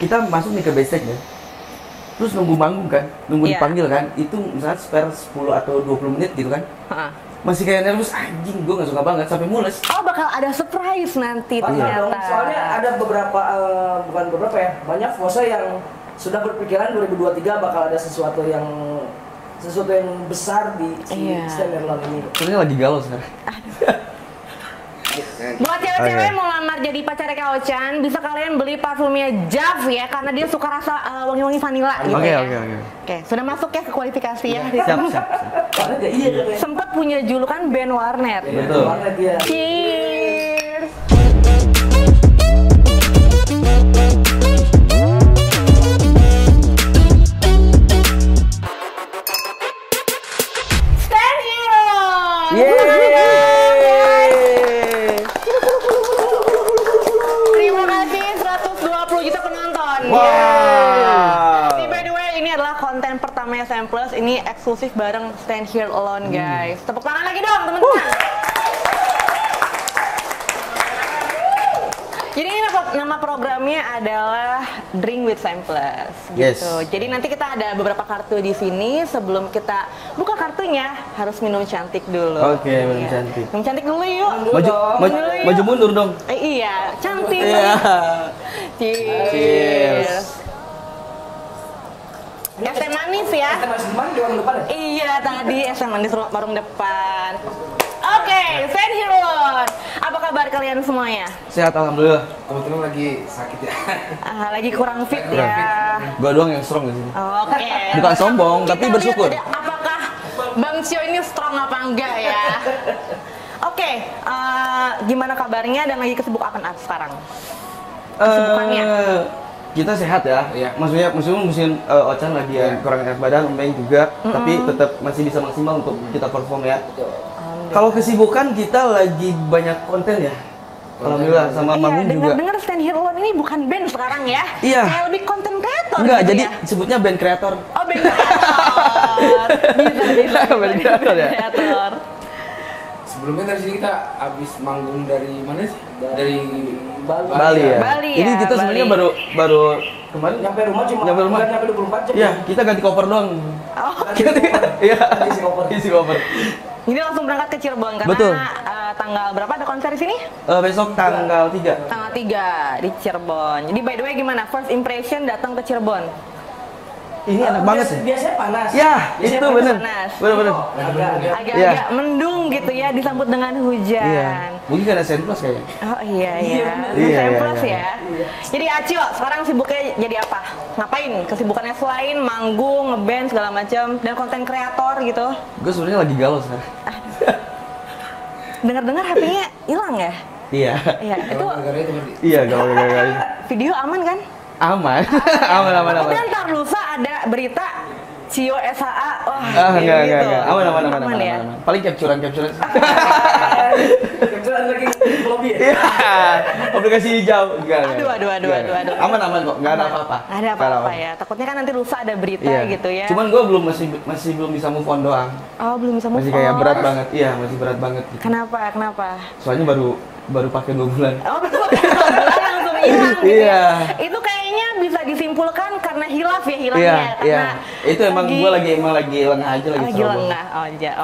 kita masuk nih ke backstage ya. Terus nunggu manggung kan, nunggu dipanggil kan. Itu misalnya spare 10 atau 20 menit gitu kan. Masih kayak nervous, anjing gue gak suka banget sampai mules. Oh, bakal ada surprise nanti ternyata. Soalnya ada beberapa, bukan beberapa ya, banyak Fosa yang sudah berpikiran 2023 bakal ada sesuatu yang besar di Stand Alone ini. Sebenarnya lagi galau sekarang. Buat cewek-cewek mau lamar jadi pacarnya Kak Ochan, bisa kalian beli parfumnya Jav ya, karena dia suka rasa wangi-wangi vanilla gitu ya. Oke, sudah masuk ya ke kualifikasi ya. Siap. Sempat punya julukan band warnet. Betul. Cheers. Stand Hero. Terima kasih 120 juta penonton. Jadi by the way, ini adalah konten pertamanya SM Plus. Ini eksklusif bareng Stand Here Alone, guys. Tepuk tangan lagi dong, teman-teman. Jadi ini nama programnya adalah Drink with SM Plus, gitu. Jadi nanti kita ada beberapa kartu di sini. Sebelum kita buka kartunya, harus minum cantik dulu. Oke, minum cantik. Minum cantik dulu yuk. Maju mundur dong. Iya, cantik. Iya. Cheers. Es teh manis ya. Es teh manis di warung depan ya? Iya, tadi es teh manis warung depan. Oke, Stand Here Alone. Apa kabar kalian semuanya? Sehat alhamdulillah. Kebetulan lagi sakit ya. Lagi kurang fit ya. Gua doang yang strong di sini. Oke. Bukan sombong, tapi Kita bersyukur. lihat apakah Bang Cio ini strong apa enggak ya? Oke, gimana kabarnya dan lagi kesibuk apa sekarang? Kesibukannya? Kita sehat ya. Iya. Maksudnya musim Ochan lagi yang kurang enak badan, Mbeng juga, tapi tetap masih bisa maksimal untuk kita perform ya. Kalau kesibukan kita lagi banyak konten ya. Alhamdulillah sama manggung juga. Dengar Stand Here Alone ini bukan band sekarang ya? Iya. Kayak lebih konten kreator. Enggak, gitu jadi ya? sebutnya band kreator. Oh, band kreator. Bisa. Band kreator ya. Kreator. Sebelumnya dari sini kita habis manggung dari mana sih? Dari Bali ya. Bali Jadi ya, kita sebenarnya Bali. baru kemarin Nyampe rumah cuma Nyampe rumah. nyampe 24 jam. Iya, kita ganti koper doang. Oh, Iya. Isi koper. Isi koper. jadi langsung berangkat ke Cirebon karena Betul. Tanggal berapa ada konser di sini? Besok tanggal 3. Tanggal 3 di Cirebon. Jadi by the way gimana? First impression datang ke Cirebon? Ini enak banget ya. Biasanya panas. Ya, Biasanya itu panas. bener. Bener. Agak-agak mendung gitu ya, disambut dengan hujan. Iya. Mungkin karena Senplus kayaknya. Oh iya. Iya, Samples iya. ya. Jadi Acio sekarang sibuknya jadi apa? Ngapain? Kesibukannya selain manggung, ngeband segala macam dan konten kreator gitu. Gue sebenarnya lagi galau sekarang. Dengar-dengar HP-nya hilang ya? Iya. Iya, itu Iya, galau. video aman kan? Aman. aman. Tapi ntar lusa ada berita Cio SHA, wah Enggak. gitu. Aman ya? Paling capturean. Kebetulan lagi di lobby ya? Iya. Aplikasi hijau. Enggak. Aduh. Aman kok, enggak ada apa-apa. Ada apa-apa ya? Takutnya kan nanti lusa ada berita Iya. gitu ya. Cuman gue masih belum bisa move on doang. Oh, belum bisa move Masih kayak on. berat banget. Iya, masih berat banget gitu. Kenapa? Soalnya baru pakai 2 bulan. Oh, betul. Langsung hilang gitu Iya. ya. Itu kayaknya bisa disimpulkan karena hilaf ya Iya. karena Itu emang gue emang lagi lengah aja lagi lagi ceroboh. lengah.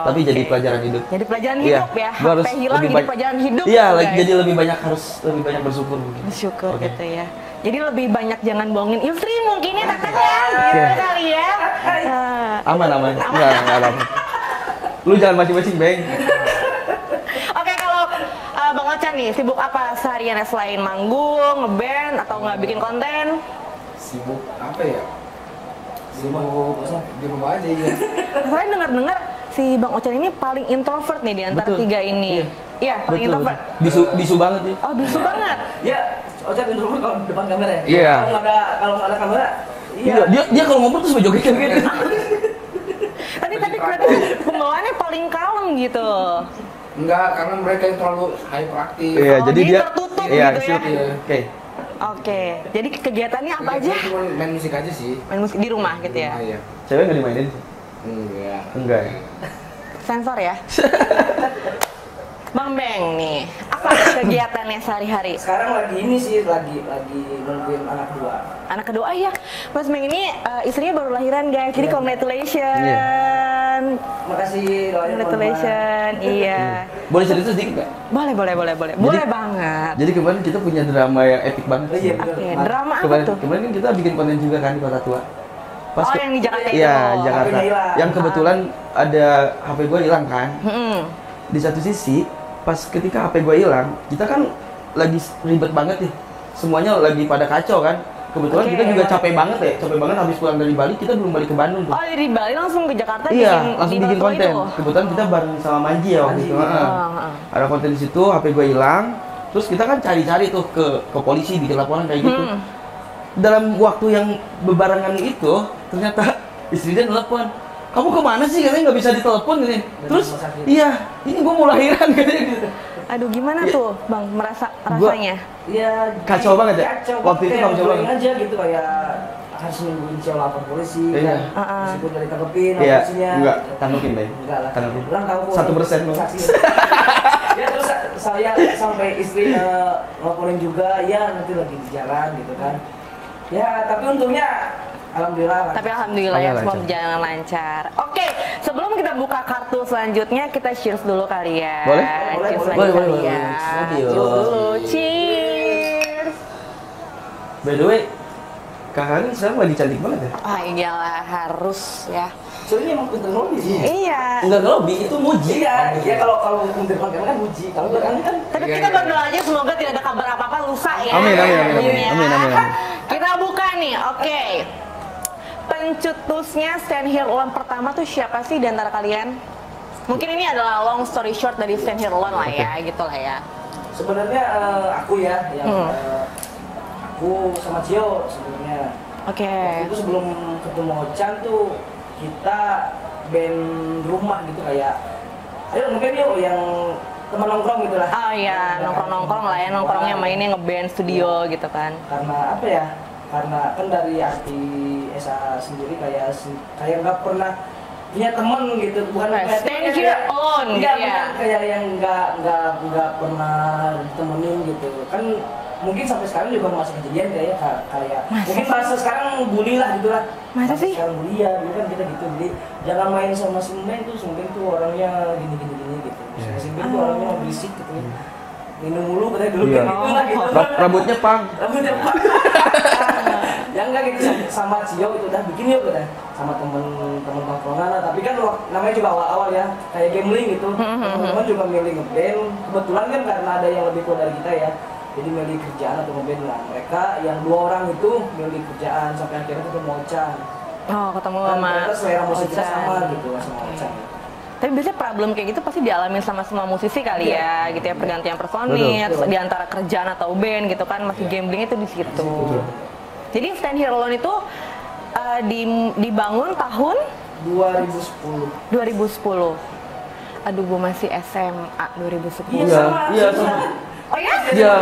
Tapi jadi pelajaran hidup. Jadi pelajaran Iya. hidup ya. Gua harus HP hilang lebih jadi banyak- pelajaran hidup. Iya, guys. jadi lebih banyak bersyukur mungkin. Bersyukur Oke. gitu ya. Jadi lebih banyak jangan bohongin istri mungkin ya katanya gitu kali ya. Aman. Enggak apa. Lu jangan macing-macing, Beng. Oke, kalau Bang Ochan nih sibuk apa sehariannya selain manggung, ngeband atau nggak bikin konten? Sibuk apa ya? Sibuk di rumah aja ya. Saya dengar si Bang Ochan ini paling introvert nih di antara Betul. 3 ini. Iya, paling introvert. Bisu banget ya. Oh, bisu banget. Iya, Ochan introvert kalau depan kamera ya? Iya. Kalau nggak ada kamera, Iya, dia kalau ngomong terus joget-joget gitu. Tapi kelihatan pembawaannya paling kalem gitu. Enggak, karena mereka yang terlalu hyperaktif. Iya, Oh, jadi dia dia tertutup iya, gitu ya? iya. Oke. Oke, jadi kegiatannya apa aja? Cuma main musik aja sih. Main musik di rumah gitu ya? Iya. Cewek nggak dimainin sih? Enggak. Enggak ya? Sensor ya? Bang Beng nih, apa kegiatannya sehari-hari? Sekarang lagi ini sih, lagi nungguin anak dua. Anak kedua ya, Mas Beng ini istrinya baru lahiran guys, jadi congratulations. Makasih doanya Congratulations, iya. Boleh cerita sedikit nggak? Boleh banget. Jadi kemarin kita punya drama yang epic banget. Iya, Oke, drama apa Kemarin, tuh? kemarin kan kita bikin konten juga kan di Kota Tua. Oh, yang di Jakarta itu. Iya, Jakarta. HP-nya hilang. Yang kebetulan ada HP gue hilang kan. Mm-mm. Di satu sisi, pas ketika HP gue hilang, kita kan lagi ribet banget nih. Semuanya lagi pada kacau kan. Kebetulan Oke. kita juga capek banget habis pulang dari Bali, kita belum balik ke Bandung tuh. Oh, dari Bali langsung ke Jakarta Iya, langsung di bikin Batu konten. itu? Kebetulan kita bareng sama Manji ya waktu itu. Ada konten di situ, HP gue hilang. Terus kita kan cari-cari tuh ke polisi, bikin laporan kayak gitu. Dalam waktu yang berbarengan itu, ternyata istri dia nelpon. Kamu kemana sih? Katanya nggak bisa ditelepon gini. Terus, iya, ini gue mau lahiran katanya gitu. Aduh, gimana Ya. tuh, Bang? Rasanya? Iya, Kacau banget ya? Kacau Waktu itu kayak kacau banget. nungguin aja gitu, kayak harus nungguin cewek lapor polisi Iya. kan. Meskipun dari tanggepin Iya, polisinya. enggak, tanggepin deh. Enggak lah. Tanggepin. Orang tahu kok. 1% loh. Saksi. Ya terus saya sampai istri laporin juga, ya nanti lagi di jalan gitu kan. Ya, tapi untungnya alhamdulillah. Tapi alhamdulillah ya, semua lancar. berjalan lancar. Oke, sebelum kita buka kartu selanjutnya, kita cheers dulu kali ya. Boleh? Cheers Boleh, lagi boleh, kali boleh. ya. Cheers. Cheers dulu, cheers. By the way, kakak ini sekarang lagi cantik banget ya? Ah iyalah, harus ya. Soalnya emang pinter ngelobi sih. Iya. Enggak ngelobi, itu muji. Iya, ya kalau pinter konten kan uji. Kalau kan Tapi kita berdoa aja semoga tidak ada kabar apa-apa lusa ya. Amin, amin, amin, amin, Ya. amin, amin, amin. Kita buka nih, oke. Pencetusnya Stand Here Alone pertama tuh siapa sih di antara kalian? Mungkin ini adalah long story short dari Stand Here Alone lah ya, gitu lah ya. sebenarnya aku ya yang aku sama Cio sebenarnya. Oke. Waktu itu sebelum ketemu Ochan tuh kita band rumah gitu kayak ayo ngeband yuk yang teman nongkrong gitu lah. Oh iya, nongkrong-nongkrong lah ya, nongkrongnya mainnya ngeband studio gitu kan. Karena apa ya? Karena kan dari arti SA sendiri kayak nggak pernah punya temen gitu, bukan kayak Stand here alone gitu ya. kayak yang nggak pernah ditemenin gitu kan. Mungkin sampai sekarang juga masih kejadian kayak mungkin bahasa sekarang bully lah gitu lah. Masa sih? Sekarang bully ya, dulu kan kita gitu. Jadi jangan main sama si Meng tuh orangnya gini gitu. Si Meng tuh orangnya berisik gitu. Minum mulu katanya dulu Iya. kan gitu lah gitu. Rambutnya pang. Rambutnya Pak. Ya enggak gitu sama Cio itu udah bikin yuk udah sama temen tongkrongan lah. Tapi kan namanya juga awal-awal ya kayak gambling gitu. Teman-teman juga milih ngeband. Kebetulan kan karena ada yang lebih tua dari kita ya. Jadi milih kerjaan atau ngeband lah. Mereka yang 2 orang itu milih kerjaan sampai akhirnya ketemu Ochan. Oh, ketemu Dan sama ternyata selera musik kita Ochan. sama gitu sama Ochan. Tapi biasanya problem kayak gitu pasti dialami sama semua musisi kali ya, gitu ya, pergantian personil, Betul. di antara kerjaan atau band gitu kan, masih gambling itu di situ. Jadi Stand Here Alone itu dibangun tahun 2010. 2010. Aduh, gue masih SMA 2010. Iya, Iya, sama. iya, sama. Oh ya? Iya,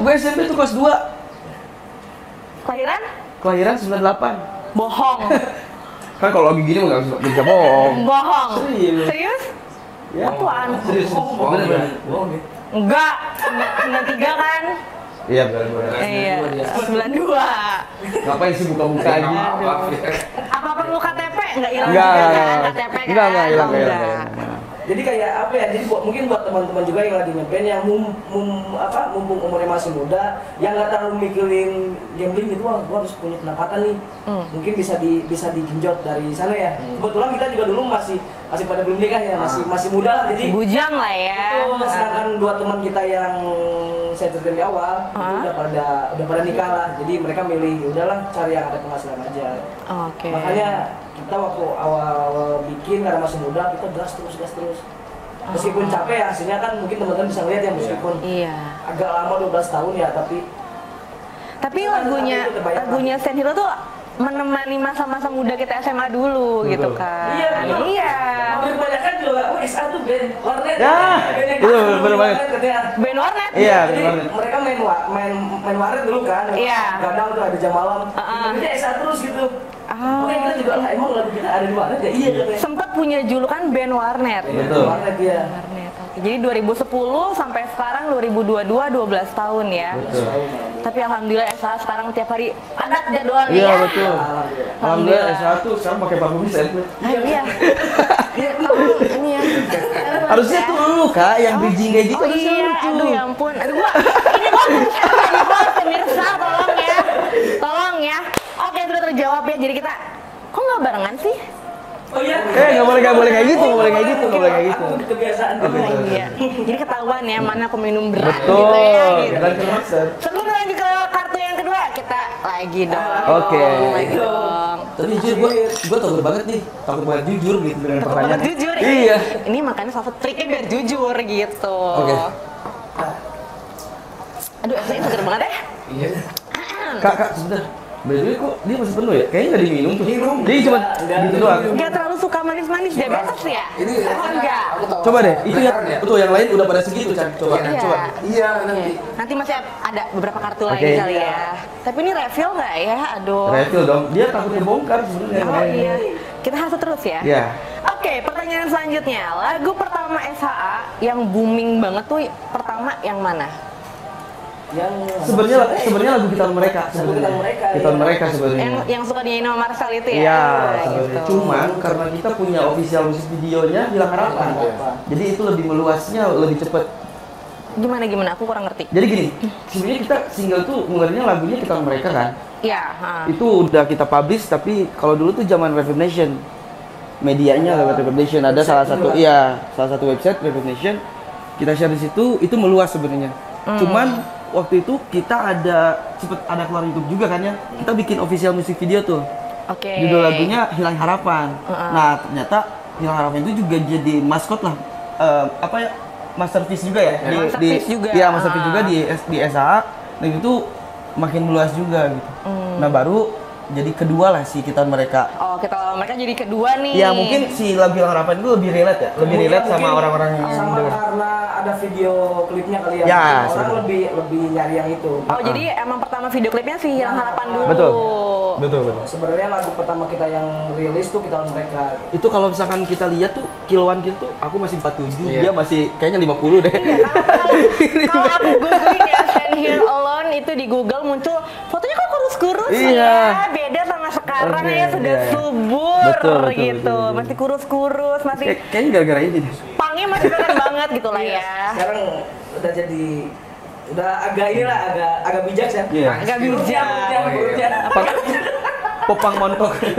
gua SMP tuh kelas 2. Kelahiran? Kelahiran 98. Bohong. Kan kalau lagi gini nggak bisa bohong. Bohong. Serius. Serius? Ya. Apaan? Serius. Bener-bener. Enggak. 93 kan? Iya, bener-bener. Iya. 92. Ngapain sih buka-buka aja? Maaf ya. Apa perlu KTP? Enggak hilang Enggak, juga enggak, kan enggak. KTP kan? Enggak hilang, Oh, enggak enggak. hilang. Jadi kayak apa ya? Jadi mungkin buat teman-teman juga yang lagi ngeband yang mumpung umurnya masih muda, yang nggak terlalu mikirin gambling gitu, wah gua harus punya pendapatan nih. Mungkin bisa digenjot dari sana ya. Kebetulan kita juga dulu masih pada belum nikah ya, masih muda lah. Jadi Bujang lah ya. itu sedangkan 2 teman kita yang saya ceritain di awal itu udah pada nikah lah. Jadi mereka milih udahlah cari yang ada penghasilan aja. Oke. Makanya kita waktu awal bikin karena masih muda kita gas terus. Meskipun capek ya, hasilnya kan mungkin teman-teman bisa lihat ya meskipun Iya. agak lama 12 tahun ya tapi lagunya Stand Here tuh menemani masa-masa muda kita SMA dulu gitu kan. Iya, betul. Iya. hampir kebanyakan juga SA tuh band warnet. Ya, Band yang itu dulu bener banget. warnet katanya. Band warnet. Iya, Jadi bener banget. mereka main warnet dulu kan. Iya. Gadang tuh ada jam malam. Jadi SA terus gitu. Makanya kita juga lah emang lagu kita ada di warnet ya. Iya katanya. Sempat punya julukan band warnet. Betul. Warnet ya. Warnet. Jadi 2010 sampai sekarang 2022 12 tahun ya. Betul. Tapi alhamdulillah SH sekarang tiap hari padat jadwalnya Iya ya. betul. Alhamdulillah S1 sekarang pakai parfum Saint-Place. Iya. Iya, tolong ini ya. Harusnya tuh lu Kak yang bridging kayak gitu Oh harusnya iya, lu tuh. aduh ya ampun. Aduh gua, ini gua pemirsa tolong ya. Tolong ya. Oke, sudah terjawab ya. Jadi kita kok nggak barengan sih? Oh iya. Nggak boleh kayak gitu, nggak boleh kayak gitu, nggak boleh kayak gitu. Aku kebiasaan Oke, dulu. oke. Iya. Jadi ketahuan ya mana peminum berat Betul. gitu ya. Gitu. Dan kemasan. Sebelum lanjut ke kartu yang kedua, kita lagi dong. Oke. Lagi dong. Tapi jujur gua takut banget nih, takut banget jujur gitu dengan Takut pertanyaan. banget jujur. Iya. Ini makanya salah satu triknya biar jujur gitu. Oke. Aduh, esnya seger banget ya. Iya. Kak, sebentar. By kok dia masih penuh ya? Kayaknya nggak diminum tuh. Minum. Dia cuma Enggak. gitu doang. Gak terlalu suka manis-manis diabetes ya? Ini Oh, enggak. aku tahu. Coba deh, itu ya. ya. Betul, yang lain udah pada segitu, Chan. Coba, Iya. coba. Iya, nanti. Nanti masih ada beberapa kartu Oke. lagi kali ya. Tapi ini refill nggak ya? Aduh. Refill dong. Dia takut kebongkar sebenarnya. Oh iya. Kita hasut terus ya. Iya. Oke, pertanyaan selanjutnya. Lagu pertama SHA yang booming banget tuh pertama yang mana? Yang Sebenarnya lagu gitar mereka. Lagu gitar mereka, Gitar iya. mereka sebenarnya. Yang suka dinyanyiin sama Marcel itu ya? Iya, Gitu. sebenarnya. Cuman karena kita punya official musik videonya Hilang Harapan. Jadi itu lebih meluasnya lebih cepet. Gimana? Aku kurang ngerti. Jadi gini, sebenarnya kita single tuh ngerinya lagunya gitar mereka kan. Iya. Itu udah kita publish tapi kalau dulu tuh zaman Reverb Nation. Medianya lewat Reverb Nation ada salah satu website Reverb Nation. Kita share di situ itu meluas sebenarnya. Cuman waktu itu kita ada keluar YouTube juga kan ya. Kita bikin official music video tuh. Oke. Judul lagunya Hilang Harapan. Nah, ternyata Hilang Harapan itu juga jadi maskot lah. Masterpiece juga ya. Masterpiece juga. Iya, masterpiece juga di SAA. Dan itu makin meluas juga gitu. Nah, baru jadi kedua lah si kita mereka. Oh, mereka jadi kedua nih. Ya mungkin si lagu Hilang Harapan itu lebih relate ya. Lebih relate sama Mungkin orang-orang yang sama denger. karena ada video klipnya kali ya. Ya, Orang sebenarnya. lebih nyari yang itu. Oh, jadi emang pertama video klipnya sih Hilang Harapan dulu. Betul. Sebenarnya lagu pertama kita yang rilis tuh kita mereka. Itu kalau misalkan kita lihat tuh kiloan gitu, aku masih 47, Iya. dia masih kayaknya 50 deh. Kalau aku googling ya Stand Here Alone itu di Google muncul fotonya kok kurus-kurus Iya. ya. Beda sama sekarang Oke, ya sudah iya. subur Betul, gitu. betul. Masih kurus-kurus, masih Kayaknya gara-gara ini deh. pangnya masih keren banget gitu lah ya. Sekarang udah jadi agak inilah agak bijak ya. Iya. Agak bijak. Popang montok. By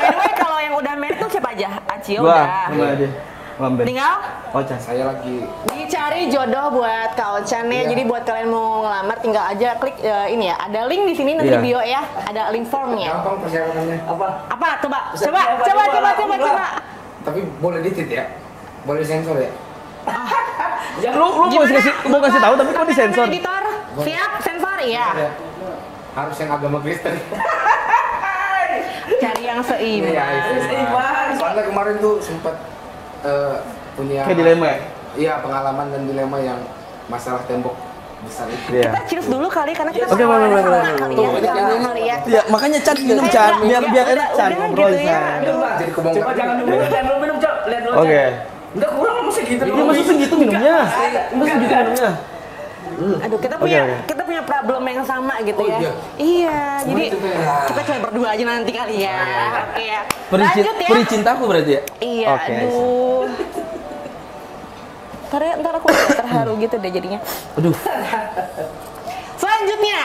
the way kalau yang udah married tuh siapa aja? Acio Gua udah. sama aja. Lamben. Tinggal Ochan. Saya lagi dicari jodoh buat Kak Ochan ya. Iya. Jadi buat kalian mau ngelamar tinggal aja klik ini ya. Ada link di sini nanti Iya. di bio ya. Ada link formnya. gampang persyaratannya. Apa? Apa? Coba. Coba. Tapi boleh ditit ya? Boleh sensor ya? Lu mau kasih tahu tapi kok disensor? Editor, siap sensor ya. Ya. Harus yang agama Kristen. Cari yang seimbang. Iya, itu. Seimbang. Soalnya kemarin tuh sempat punya Kayak dilema ya? Iya, pengalaman dan dilema yang masalah tembok besar itu. Iya. Kita cheers dulu kali karena kita Oke, sama boleh. kali ya. Tuh, ini kayaknya Kali ya. Iya, makanya Chan minum Chan biar enak Chan udah ngobrol gitu ya. Chan. Aduh. Jadi kebongkar. Coba jangan dulu, jangan dulu minum, Cok. Lihat dulu. Oke. Cok. Enggak kurang masa gitu. Ini masih segitu minumnya. Masih segitu minumnya. Aduh, kita punya problem yang sama gitu Oh, ya. iya. Iya, jadi itu kayak- kita coba berdua aja nanti kali ya. Oke ya. Peri Lanjut ya. cintaku berarti ya? Iya, Oke, aduh. Ntar aku terharu gitu deh jadinya. Aduh. Selanjutnya,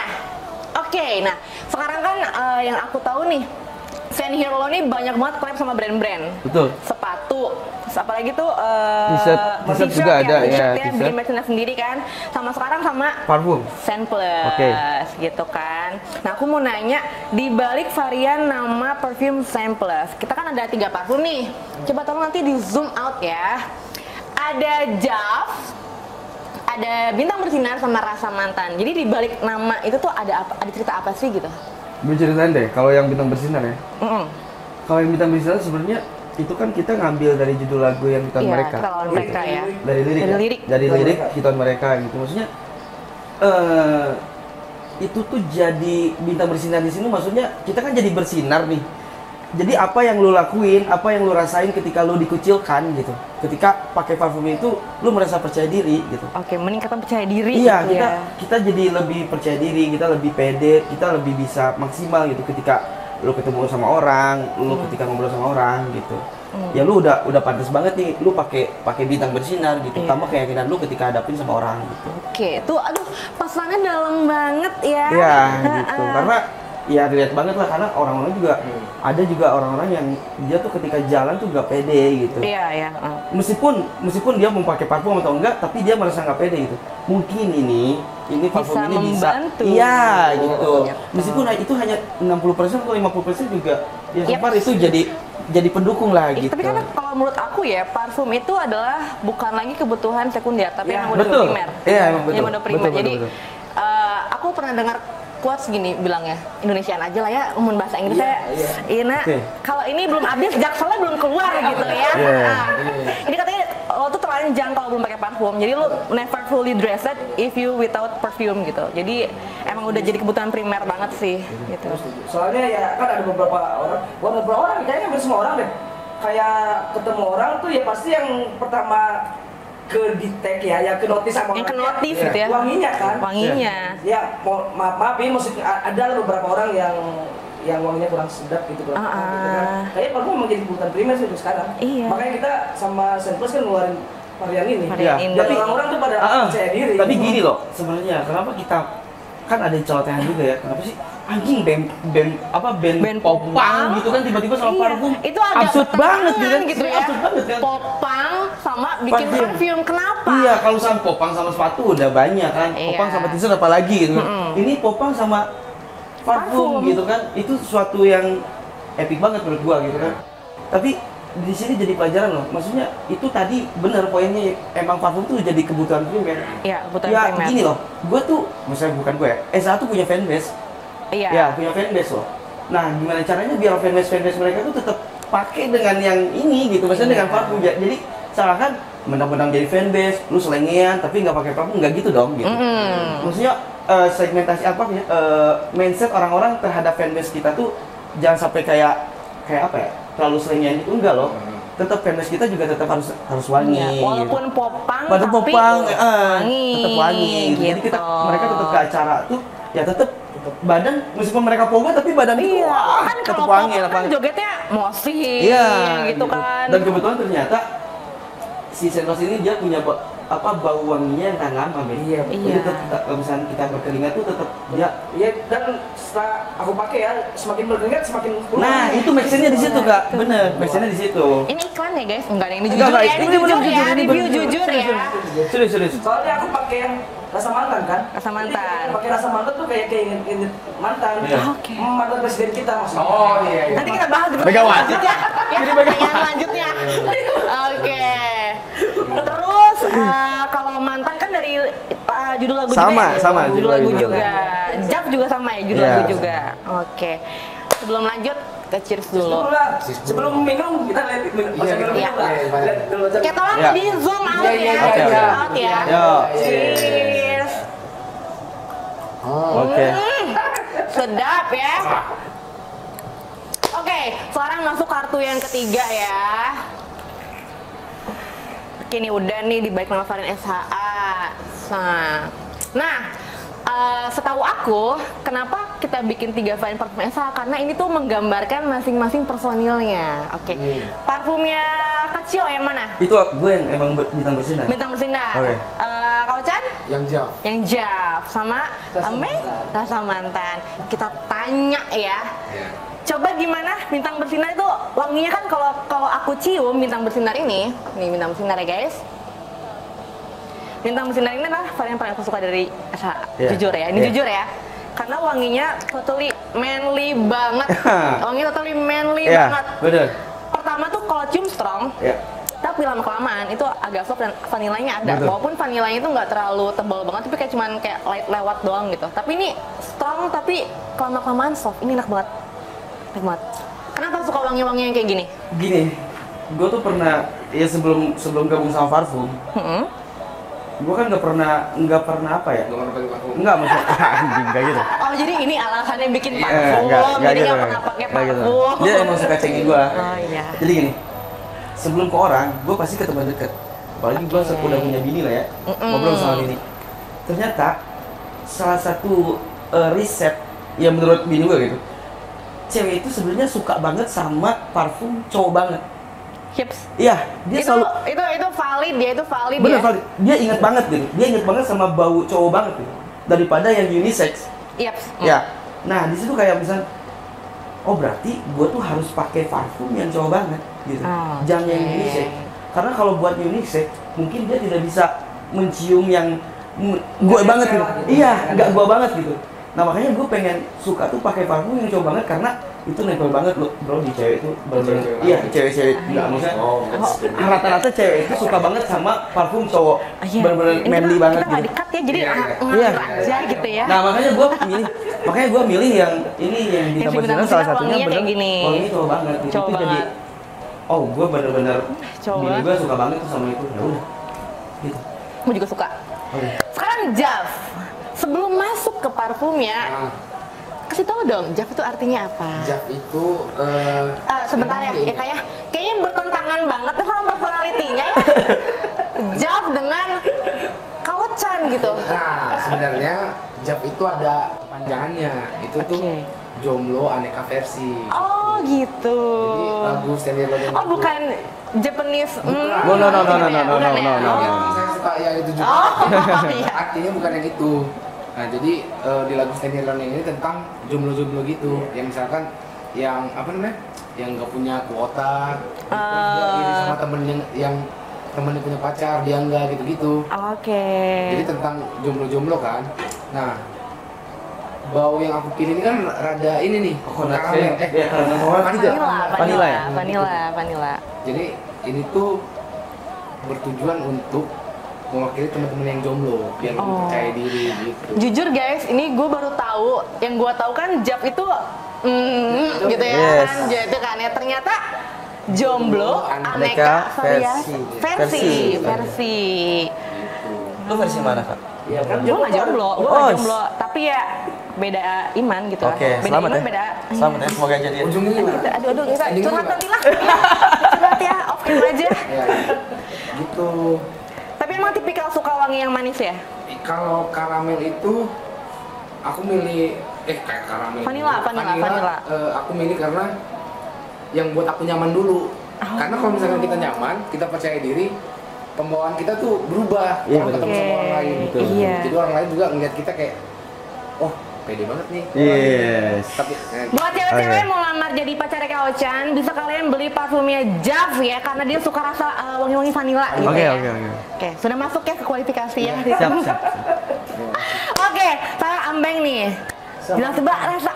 oke, nah sekarang kan yang aku tahu nih, Stand Here Alone nih banyak banget collab sama brand-brand. Betul. Sepatu, terus apalagi tuh T-shirt juga ada, ya, t-shirt t-shirt. bikin merchandise sendiri kan. Sama sekarang sama Parfum. Samples, Oke. gitu kan. Nah aku mau nanya, di balik varian nama perfume Samples, kita kan ada 3 parfum nih. Coba tolong nanti di zoom out ya. Ada Jaf, ada Bintang Bersinar sama Rasa Mantan. Jadi di balik nama itu tuh ada apa? Ada cerita apa sih gitu? Gue ceritain deh, kalau yang Bintang Bersinar ya. Mm-mm. Kalau yang Bintang Bersinar sebenarnya itu kan kita ngambil dari judul lagu yang kita Iya, mereka. kita lawan mereka ya. Dari lirik. Dari ya? lirik. Dari lirik kita mereka gitu. Maksudnya itu tuh jadi Bintang Bersinar di sini maksudnya kita kan jadi bersinar nih. Jadi apa yang lu lakuin, apa yang lu rasain ketika lu dikucilkan gitu. Ketika pakai parfum itu, lu merasa percaya diri gitu. Oke, meningkatkan percaya diri. Iya, gitu kita jadi lebih percaya diri, kita lebih pede, kita lebih bisa maksimal gitu ketika lu ketemu sama orang, lu ketika ngobrol sama orang gitu. Ya lu udah pantas banget nih, lu pakai bintang bersinar gitu. Tambah keyakinan lu ketika hadapin sama orang gitu. Oke, tuh aduh pesannya dalam banget ya. Iya, gitu. Karena ya dilihat banget lah, karena orang-orang juga ada juga orang-orang yang dia tuh ketika jalan tuh gak pede gitu. Iya. Meskipun dia mau pakai parfum atau enggak, tapi dia merasa nggak pede gitu. Mungkin ini parfum Bisa ini membantu. bisa. Iya, gitu. Gitu. Meskipun itu hanya 60% atau 50% juga ya so Yep. far itu jadi pendukung lah gitu. Tapi kan kalau menurut aku ya, parfum itu adalah bukan lagi kebutuhan sekunder, tapi Ya, yang udah betul. primer. Iya, emang betul. Yang udah primer. Betul, Jadi betul. aku pernah dengar quotes gini bilangnya, Indonesiaan aja lah ya, umum bahasa Inggris Iya, ya. Ina, Oke. kalau ini belum habis, jakselnya belum keluar gitu ya. Iya. Nah, ini katanya lo tuh telanjang kalau belum pakai parfum. Jadi lo never fully dressed if you without perfume gitu. Jadi emang udah jadi kebutuhan primer banget sih gitu. Soalnya ya kan ada beberapa orang, kayaknya hampir semua orang deh. Kayak ketemu orang tuh ya pasti yang pertama ke detect ya, yang ke notice sama Yang ke orangnya, notice gitu ya. wanginya kan. Wanginya. Ya maafin, maksudnya ada beberapa orang yang wanginya kurang sedap gitu, kurang enak gitu kan. Kayaknya parfum memang jadi kebutuhan primer sih untuk sekarang. Iya. Makanya kita sama Senplus kan ngeluarin varian ini. Varian Iya. ini. Jadi orang-orang tuh pada percaya diri. Tapi gini loh, sebenarnya kenapa kita kan ada celotehan juga ya? Kenapa sih anjing band Band popang popang gitu kan tiba-tiba sama Iya, parfum? itu agak absurd banget bertentangan gitu ya. Absurd banget kan? Popang sama bikin Parfum. parfum, kenapa? Iya, kalau sama popang sama sepatu udah banyak kan. Iya. Popang sama t-shirt apalagi gitu kan. Ini popang sama parfum Parfum. gitu kan. Itu suatu yang epic banget menurut gua gitu kan. Tapi di sini jadi pelajaran loh. Maksudnya itu tadi bener poinnya, emang parfum tuh jadi kebutuhan primer. Iya, kebutuhan Ya primer. gini loh, gua tuh, maksudnya bukan gue ya, S1 punya fanbase. Iya. Ya, punya fanbase loh. Nah, gimana caranya biar fanbase mereka tuh tetap pakai dengan yang ini gitu, maksudnya dengan parfum. Jadi seakan menang-menang jadi fanbase, lu selengean tapi nggak pakai parfum, nggak gitu dong gitu. Maksudnya segmentasi apa ya, mindset orang-orang terhadap fanbase kita tuh jangan sampai kayak apa ya, terlalu selengean itu, enggak loh. Tetap fanbase kita juga tetap harus wangi. Iya, walaupun gitu. popang, Padahal tapi popang, wangi. tetap wangi. Jadi Gitu. mereka tetap ke acara tuh ya tetap badan, meskipun mereka poga tapi badan itu Iya, wah, kan tetap kalau wangi, popang tetap kan wangi. jogetnya mosi Iya, gitu kan. Dan kebetulan ternyata si Sentos ini dia punya bau wanginya yang tahan lama, Ben. Iya, Jadi iya. tetap kalau misalnya kita berkeringat tuh tetap dia. Iya, dan setelah aku pakai ya, semakin berkeringat semakin keluar. Nah, itu make-nya di situ, Kak. Bener, make-nya di situ. Ini iklan ya guys, enggak ada yang ini Enggak, jujur enggak, ya, ini ini jujur bener ya, jujur, ini review bener jujur ya. Serius. Soalnya aku pakai yang rasa mantan kan. Rasa mantan. Jadi, pakai rasa mantan tuh kayak inget mantan. Iya. Oke. Mantan presiden kita maksudnya. Oh iya. Nanti kita bahas di Megawati. selanjutnya. Ya, yang selanjutnya. Oke. Terus kalau mantan kan dari judul lagu Sama, juga ya? sama, Judul judul lagu lagu juga. Jaf juga sama ya, judul Iya. lagu juga. Oke. Sebelum lanjut, kita cheers dulu. Sebelum minum kita lihat minum. Pas Iya, minum iya. lah. Lihat dulu. Kita tolong Iya. di zoom out Iya, ya. iya, Oke, Zoom oke. out ya. Yo. Cheers. Oke. Sedap ya. Oke, sekarang masuk kartu yang ketiga ya. Oke, ini udah nih di baik nama varian SHA. Nah, setahu aku, kenapa kita bikin 3 varian parfum SHA? Karena ini tuh menggambarkan masing-masing personilnya. Oke, parfumnya kecil yang mana? Itu gue yang emang bintang bersinar. Bintang bersinar. Oke. Kalau Chan? Yang jauh. Yang Jaf sama Rasa Ame mantan. rasa mantan. Kita tanya ya. Coba gimana bintang bersinar itu wanginya kan kalau aku cium bintang bersinar ini, nih bintang bersinar ya guys. Bintang bersinar ini adalah varian paling aku suka dari SHA. Iya. Jujur ya, ini Iya. jujur ya. Karena wanginya totally manly banget. Wanginya totally manly Iya, banget. bener. Pertama tuh kalau cium strong, Ya. tapi lama kelamaan itu agak soft dan vanilanya ada. Betul. Walaupun vanilanya itu nggak terlalu tebal banget, tapi kayak cuman kayak light lewat doang gitu. Tapi ini strong tapi lama kelamaan soft. Ini enak banget. Enak banget. Kenapa suka wangi-wangi yang kayak gini? Gini, gue tuh pernah ya sebelum gabung sama parfum, Gue kan nggak pernah apa ya? Nggak pernah pakai parfum. Enggak maksudnya anjing kayak gitu. Oh jadi ini alasannya bikin Enggak, parfum, enggak jadi gitu. nggak pernah pakai Enggak gitu. parfum. Dia emang suka cengin gue. Oh iya. Jadi gini, sebelum ke orang, gue pasti ke tempat deket. Apalagi gue Oke. udah punya bini lah ya, ngobrol sama bini. Ternyata salah satu riset yang menurut bini gue gitu, cewek itu sebenarnya suka banget sama parfum cowok banget. Hips. Iya, dia Itu selalu valid, dia itu valid bener ya. valid. Dia inget banget gitu. Dia inget banget sama bau cowok banget gitu. Daripada yang unisex. Yips. Ya. Nah, di situ kayak misal oh berarti gue tuh harus pakai parfum yang cowok banget gitu. Oh, Jangan yang oke. unisex. Karena kalau buat unisex mungkin dia tidak bisa mencium yang gue banget gitu. Iya, nggak gue banget gitu. Nah, makanya gue pengen suka tuh pakai parfum yang cowok banget karena itu nempel banget loh, bro, di cewek itu. Cewek-cewek Iya, lain. cewek-cewek nggak maksudnya. Rata-rata cewek itu suka banget sama parfum cowok. Iya. Bener-bener Ini manly kita, banget kita nggak gitu. dikat ya, jadi Iya, iya. ngalir Iya. aja gitu ya. Nah, makanya gue milih yang ini yang di Yang tempat sebenarnya salah satunya wanginya kayak gini. wanginya cowok banget gitu. Cowok Itu jadi banget. oh, gue bener-bener Cowok bini banget. gue suka banget tuh sama itu. Ya udah. Gitu. Gue juga suka. Oke. Sekarang Jav, sebelum masuk ke parfumnya, Nah, kasih tahu dong, Jav itu artinya apa? Jav itu Sebentar ya, ini. kayaknya bertentangan banget tuh sama personality-nya ya. Jav dengan kaucan gitu. Nah, sebenarnya Jav itu ada panjangannya. Itu tuh Oke. jomblo aneka versi. Oh gitu. Jadi lagu Stanley Logan. Oh bukan Japanese. Bukan. No, no, no, no, no, gitu ya? no, no, Bukan no, ya? no, no. Yang saya suka ya itu juga. Oh, iya. Artinya bukan yang itu. Nah, jadi di lagu Stanley Logan ini tentang jomblo-jomblo gitu. Yang misalkan yang apa namanya? Yang nggak punya kuota, dia iri sama temen yang temennya punya pacar, dia enggak gitu-gitu. Oke. Jadi tentang jomblo-jomblo kan. Nah, bau yang aku pilih ini kan rada ini nih, Coconut karamel. shake. Iya, karamel coconut juga. Vanilla ya? Vanilla. Jadi ini tuh bertujuan untuk mewakili teman-teman yang jomblo biar lebih percaya diri gitu. Jujur guys, ini gue baru tahu. Yang gue tahu kan Jav itu gitu ya Yes. kan, gitu kan ya. Ternyata jomblo Aneka aneka variasi. versi. Versi. Lu versi mana, Kak? Iya kan Gue nggak jomblo, gue Oh, nggak jomblo. Tapi ya beda iman gitu lah. Oke, Beda selamat iman, ya. beda. Selamat ya, semoga jadi. Ujungnya gimana? Aduh, kita Endingnya curhat gimana? nanti lah. Curhat ya, off cam aja. Ya, gitu. Tapi emang tipikal suka wangi yang manis ya? Kalau karamel itu aku milih kayak karamel. Vanilla. Aku milih karena yang buat aku nyaman dulu. Karena kalau misalkan kita nyaman, kita percaya diri, pembawaan kita tuh berubah Iya, kalau betul. ketemu sama orang lain. Betul. Iya. Jadi orang lain juga ngeliat kita kayak, oh pede banget nih. Yes. Tapi Buat cewek-cewek Oke. yang mau lamar jadi pacarnya Kak Ochan, bisa kalian beli parfumnya Jav ya, karena dia suka rasa wangi-wangi vanilla gitu Oke, ya. oke, oke. Oke, sudah masuk ya ke kualifikasi ya. Siap, siap. Oke, saya Ambeng nih. Jelas coba rasa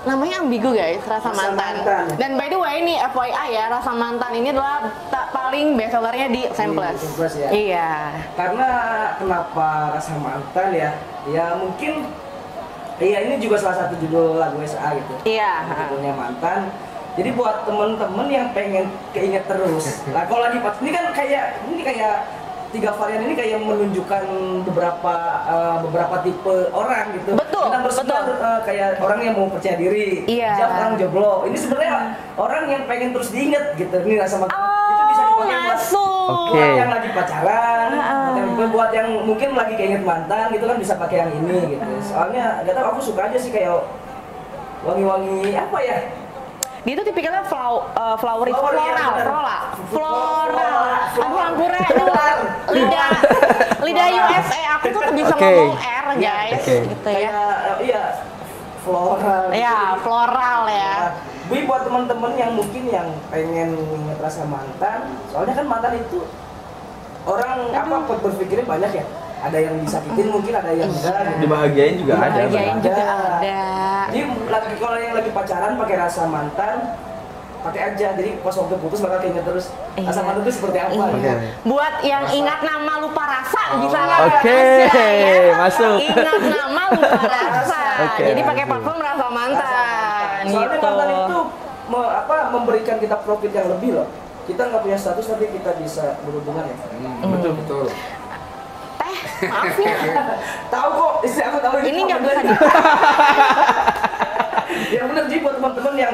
namanya ambigu guys, rasa Rasa mantan. mantan. Dan by the way ini FYI ya, rasa mantan ini adalah paling best sellernya di Samples. Di Samples ya. Iya. Karena kenapa rasa mantan ya? Ya mungkin iya ini juga salah satu judul lagu SA gitu. Iya. Judulnya mantan. Jadi buat temen-temen yang pengen keinget terus. Nah kalau lagi pas ini kan kayak tiga varian ini kayak menunjukkan beberapa tipe orang gitu. Betul, Kita bersebelah kayak orang yang mau percaya diri. Iya. Jav orang jomblo. Ini sebenarnya orang yang pengen terus diinget gitu. Ini rasa mantan. Itu bisa Oh, dipakai buat masuk. Oke. buat yang lagi pacaran, buat yang mungkin lagi keinget mantan gitu kan bisa pakai yang ini gitu. Soalnya gak tau aku suka aja sih kayak wangi-wangi apa ya? Dia tuh tipikalnya flowery, Flower, iya, bener. floral. Aduh ampure, Floral. lidah USA aku tuh bisa Oke. ngomong R guys, Oke. gitu ya. Kayak iya floral. Ya, floral ya. Bui buat teman-teman yang mungkin yang pengen inget rasa mantan, soalnya kan mantan itu orang berpikirnya banyak ya. Ada yang disakitin mungkin, ada yang enggak. Gitu. Dibahagiain juga ada. Dibahagiain Bang. juga ada. Jadi kalau yang lagi pacaran pakai rasa mantan, pakai aja. Jadi pas waktu putus bakal keinget terus rasa Iya. mantan itu seperti apa. Iya. Gitu. Buat yang ingat nama lupa rasa bisa lah. Oke, masuk. Ingat nama lupa rasa. Oke, Jadi pakai masuk. parfum rasa mantan. Soalnya Gitu. mantan itu memberikan kita profit yang lebih loh. Kita nggak punya status tapi kita bisa berhubungan ya. betul betul. Teh Maaf ya. Tahu kok, istri aku tahu Ini nggak bisa di. Ya bener sih buat teman-teman yang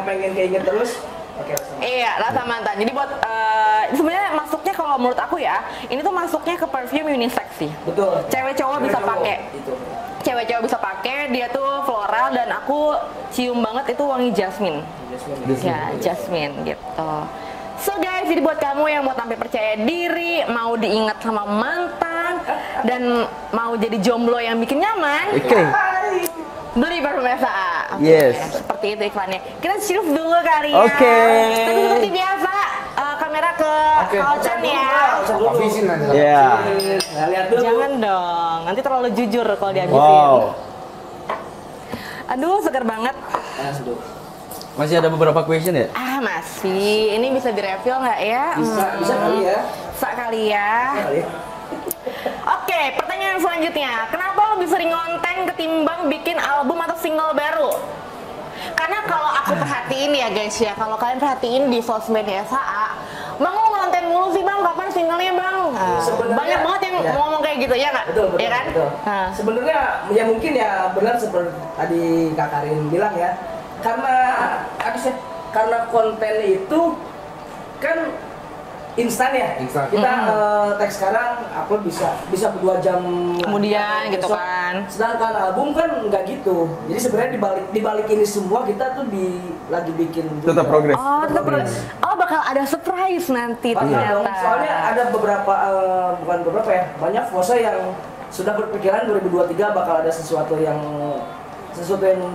pengen keinget terus. Oke. Iya, rasa mantan. Jadi buat sebenarnya masuknya kalau menurut aku ya, ini tuh masuknya ke perfume unisex sih. Betul. Cewek cowok bisa pakai. Itu. Cewek cowok bisa pakai, dia tuh floral dan aku cium banget itu wangi jasmine. Ya, jasmine gitu. So guys, jadi buat kamu yang mau tampil percaya diri, mau diingat sama mantan, dan mau jadi jomblo yang bikin nyaman, Oke. beli parfum SA. Yes. Seperti itu iklannya. Kita shift dulu kali ya. Oke. Tapi seperti biasa, kamera ke Kalchan ya. Habisin nanti. Iya. Nah, lihat dulu. Jangan dong, nanti terlalu jujur kalau dihabisin. Wow. Aduh, segar banget. Aduh. Masih ada beberapa question ya? Masih. Ini bisa direfill nggak ya? Bisa kali ya. Bisa kali ya. Kali ya. Oke, pertanyaan selanjutnya. Kenapa lebih sering ngonten ketimbang bikin album atau single baru? Karena kalau aku perhatiin ya guys ya, kalau kalian perhatiin di sosmed ya SAA, Bang lo ngonten mulu sih Bang, kapan singlenya Bang? Sebenarnya- Banyak banget yang ya. ngomong kayak gitu ya nggak? Betul, betul, Ya kan? betul. Nah. Sebenarnya ya mungkin ya benar seperti tadi Kak Karin bilang ya. Karena konten itu kan instan ya. Instan. Kita tag sekarang upload bisa 2 jam Kemudian lagi, gitu besok. kan. Sedangkan album kan nggak gitu. Jadi sebenarnya dibalik ini semua kita tuh lagi bikin juga. Tetap progres. Oh, tetap oh bakal ada surprise nanti Bakal dong. ternyata. Soalnya ada beberapa bukan beberapa ya, banyak Fosa yang sudah berpikiran 2023 bakal ada sesuatu yang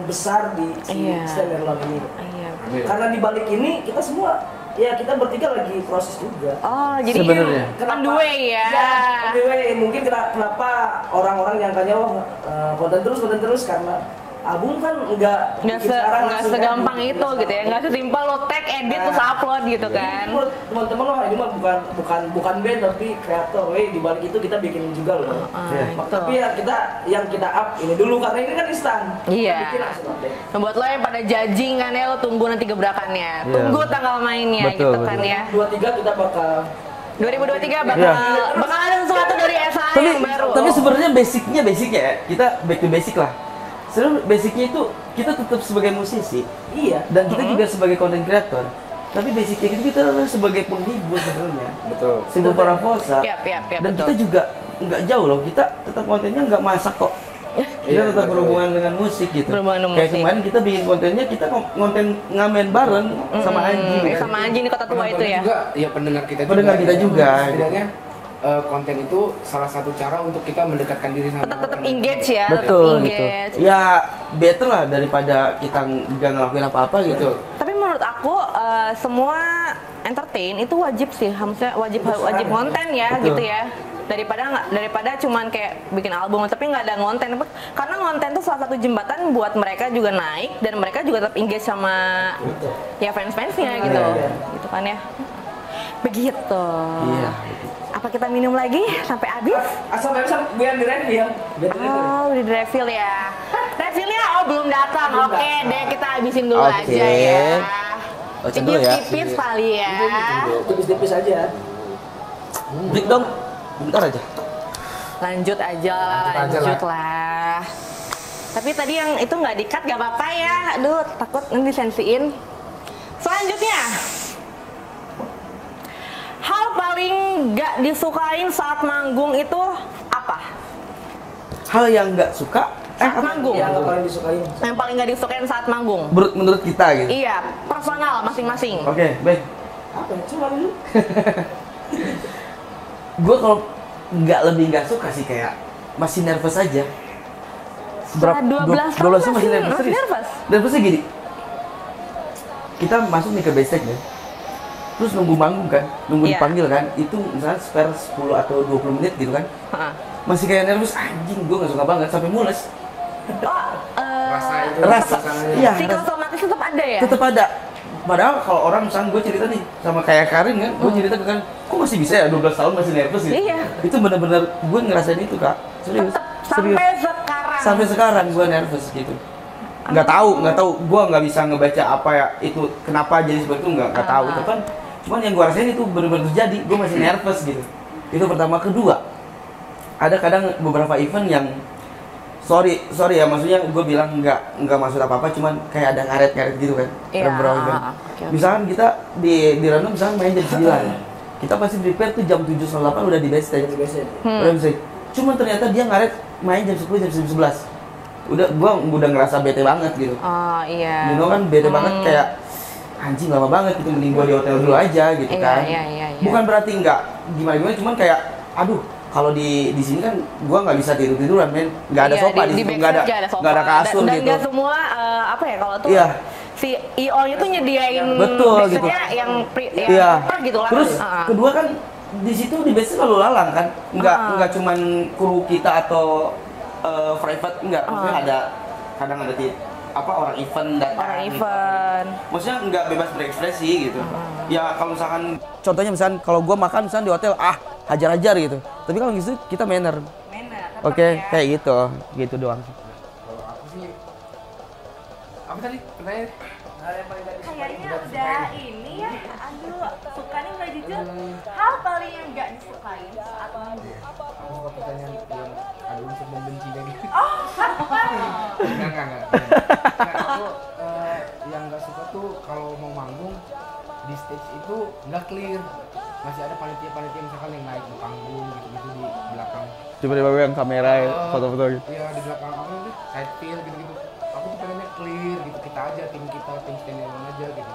besar di Iya. Stand Alone ini. Iya. Karena di balik ini kita semua ya kita bertiga lagi proses juga. Oh, jadi Sebenarnya. on the way ya. On the way. Mungkin kenapa orang-orang nyangkanya konten terus karena album kan nggak bikin sekarang nggak langsung segampang kan, itu gitu ya, nggak sesimpel lo tag, edit, terus upload gitu kan. Menurut teman-teman loh, ini mah bukan band tapi kreator. Di balik itu kita bikin juga loh. Iya. Itu. Tapi ya yang kita up ini dulu karena ini kan instan. Iya. Kita bikin langsung update. Nah, buat lo yang pada judging kan ya, lo tunggu nanti gebrakannya, Iya. tunggu tanggal mainnya Betul, gitu kan betul. ya. 23 kita bakal 2023 bakal Iya. bakal ada sesuatu dari SA Tapi yang baru. tapi sebenarnya basicnya ya. Kita back to basic lah. Sebenarnya basicnya itu kita tetap sebagai musisi iya. dan kita juga sebagai content creator. Tapi basicnya kita adalah sebagai penghibur sebenarnya. Betul. Single para Fosa. Yap, Dan betul. kita juga nggak jauh loh. Kita tetap kontennya nggak masak kok. Kita Iya, tetap betul. berhubungan dengan musik gitu. Berhubungan dengan Kayak musik. kemarin kita bikin kontennya kita ngonten ngamen bareng sama Anji. kan. Sama Anji di Kota Tua itu ya. Juga, ya pendengar kita Pendengar kita juga. Setidaknya konten itu salah satu cara untuk kita mendekatkan diri sama Tetap pendengar. engage ya, Betul tetap gitu. engage. Ya better lah daripada kita nggak ngelakuin apa-apa gitu. Tapi menurut aku semua entertain itu wajib sih, maksudnya wajib konten ya Betul. gitu ya. Daripada cuman kayak bikin album tapi nggak ada konten, karena konten itu salah satu jembatan buat mereka juga naik dan mereka juga tetap engage sama ya fans-fansnya gitu, gitu kan ya. Begitu. Iya. Apa kita minum lagi sampai habis? Asal biar direview ya. Biar direview. Oh, udah di refill ya. Refillnya belum datang. Belum Oke datang. deh, kita habisin dulu Oke. aja ya. Baca dulu ya. Tipis kali ya. Tipis-tipis aja. Break dong. Bentar aja. Lanjut aja lah. Tapi tadi yang itu nggak di-cut nggak apa-apa ya. Aduh, takut nanti disensiin. Selanjutnya, hal paling nggak disukain saat manggung itu apa? Hal yang nggak suka Saat manggung. Yang paling disukain. Yang paling nggak disukain saat manggung? menurut kita gitu. Iya, personal masing-masing. Oke, baik. Apa ya? Coba dulu. Gue kalau nggak suka sih kayak masih nervous aja. Setelah 12 tahun 12 masih nervous. masih serius. nervous? Nervousnya gini. Kita masuk nih ke backstage nih. Terus nunggu manggung kan, nunggu Iya. dipanggil kan. Itu misalnya spare 10 atau 20 menit gitu kan. Heeh. Masih kayak nervous, anjing gue nggak suka banget sampai mules. Oh, Rasa itu Rasa, suasananya. iya. psikosomatis tetap ada ya? Tetap ada. Padahal kalau orang misalnya gue cerita nih sama kayak Karin kan, gue cerita ke Karin, kok masih bisa ya 12 tahun masih nervous gitu. Iya. Itu benar-benar gue ngerasain itu kak, serius. Tetap Serius. sampai sekarang. Sampai sekarang gue nervous gitu. Nggak tahu, gue nggak bisa ngebaca apa ya itu kenapa jadi seperti itu nggak tahu. Cuman yang gue rasain itu benar-benar terjadi, gue masih nervous gitu. Itu pertama. Kedua, ada kadang beberapa event yang sorry ya, maksudnya gue bilang nggak maksud apa-apa, cuman kayak ada ngaret-ngaret gitu kan. Iya. Beberapa event. Okay. Misalkan kita di random misalkan main jam 9. Kita pasti prepare tuh jam 7.08 udah di backstage. Udah backstage. Cuman ternyata dia ngaret main jam 10 jam 11. Gua udah ngerasa bete banget gitu. Oh iya. You know kan bete banget kayak anjing lama banget gitu, mending gua di hotel dulu aja gitu kan. Iya. Bukan berarti nggak gimana cuman kayak aduh kalau di sini kan gua nggak bisa tiduran men, nggak ada sofa di situ, nggak ada kasur dan gitu. nggak semua apa ya kalau tuh si IO itu nyediain betul gitu. yang gitu lah. Terus kedua kan di situ di base lalu lalang kan, nggak cuman kru kita atau private, maksudnya kadang ada orang event datang. Orang event. Maksudnya nggak bebas berekspresi gitu. Ya kalau misalkan contohnya misalkan kalau gua makan misalkan di hotel hajar-hajar gitu. Tapi kalau gitu kita manner. Oke, kayak gitu doang. Kalau aku sih apa tadi pertanyaan? Kayaknya udah ini ya, aduh suka nih nggak jujur, hal paling yang nggak disukain saat manggung. Aku suka pertanyaan yang ada unsur membenci kayak gitu. Oh, Enggak. Aku yang nggak suka tuh kalau mau manggung di stage itu nggak clear. Masih ada panitia misalkan yang naik ke panggung gitu-gitu di belakang. Coba dibawa kamera foto-foto gitu. Iya, di belakang apa itu side field gitu-gitu. Aku tuh pengennya clear gitu, kita aja tim stand alone aja gitu.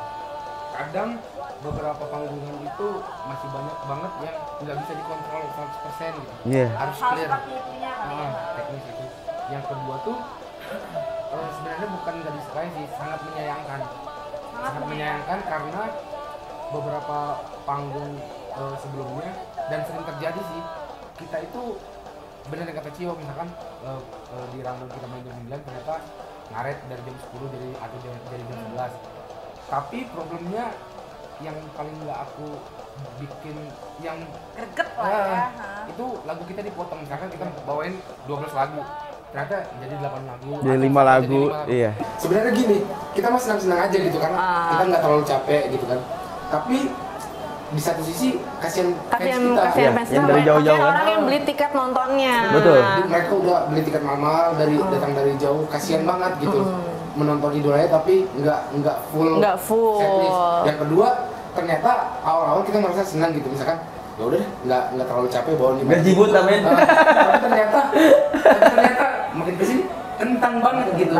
Kadang beberapa panggungan itu masih banyak banget yang nggak bisa dikontrol 100% gitu. Harus hal clear. seperti itunya kali ya. Teknis itu. Yang kedua tuh sebenarnya bukan nggak disukai sih, sangat menyayangkan. Sangat menyayangkan karena beberapa panggung sebelumnya dan sering terjadi sih, kita itu benar yang kata Cio, misalkan di random kita main jam 9 ternyata ngaret dari jam 10 atau dari jam 11. Tapi problemnya yang paling nggak aku bikin yang Greget lah ya. itu lagu kita dipotong, misalkan kita bawain 12 lagu ternyata jadi 8 lagu Jadi atau 5 lagu, jadi 5 iya. Sebenarnya gini, kita mah senang-senang aja gitu karena kita nggak terlalu capek gitu kan. Tapi di satu sisi kasihan fans kita. Fans yang dari jauh-jauh kan. orang yang beli tiket nontonnya. Betul. Mereka udah beli tiket mahal datang dari jauh, kasihan banget gitu menonton idolanya tapi nggak full. Setlist. Yang kedua ternyata awal-awal kita merasa senang gitu, misalkan ya udah nggak terlalu capek bawa 5 Berjibut amin. tapi ternyata makin kesini kentang banget gitu.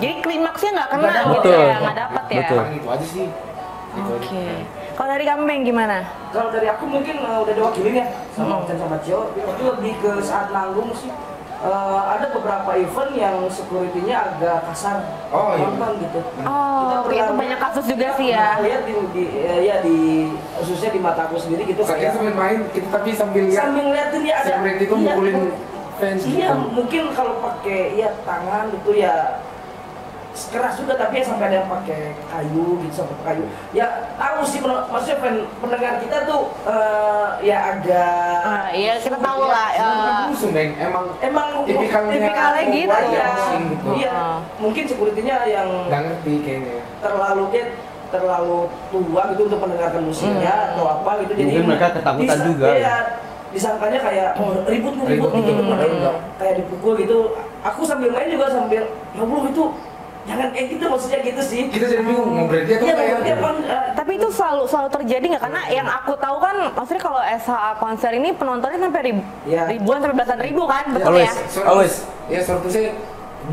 Jadi klimaksnya nggak kena Nggak gitu dapet. ya, nggak dapet ya. Betul. Paling itu aja sih. Gitu aja. Oke. Kalau dari Kambing gimana? Kalau dari aku mungkin udah diwakilin ya sama Ocen sama Cio, itu lebih ke saat manggung sih. Ada beberapa event yang security-nya agak kasar, Oh, iya. nonton gitu. Oh, itu banyak kasus juga sih ya. Lihat di khususnya di mata aku sendiri gitu Saya sambil main, kita tapi sambil lihat sambil ngeliatin ya ada security itu mukulin fans iya, gitu. mungkin kalau pakai tangan gitu ya keras juga, tapi ya sampai ada yang pakai kayu gitu, sampai kayu ya tahu sih, maksudnya pendengar kita tuh ya agak Iya, kita tahu lah. Sumeng emang tipikalnya gitu. aja. Gitu. Iya, mungkin security-nya yang Nggak ngerti kayaknya. terlalu tua gitu untuk mendengarkan musiknya atau apa gitu, jadi Mungkin mereka ketakutan juga. Iya, disangkanya kayak ribut gitu, kayak dipukul gitu. Aku sambil main juga sambil ya Allah itu jangan kayak gitu, maksudnya gitu sih. Kita jadi bingung mau berhenti atau Iya, kayak berarti apa? Tapi itu selalu terjadi nggak? Karena yang aku tahu kan, maksudnya kalau SHA konser ini penontonnya sampai ribuan sampai belasan ribu kan, betul ya? Always. Ya suatu sih,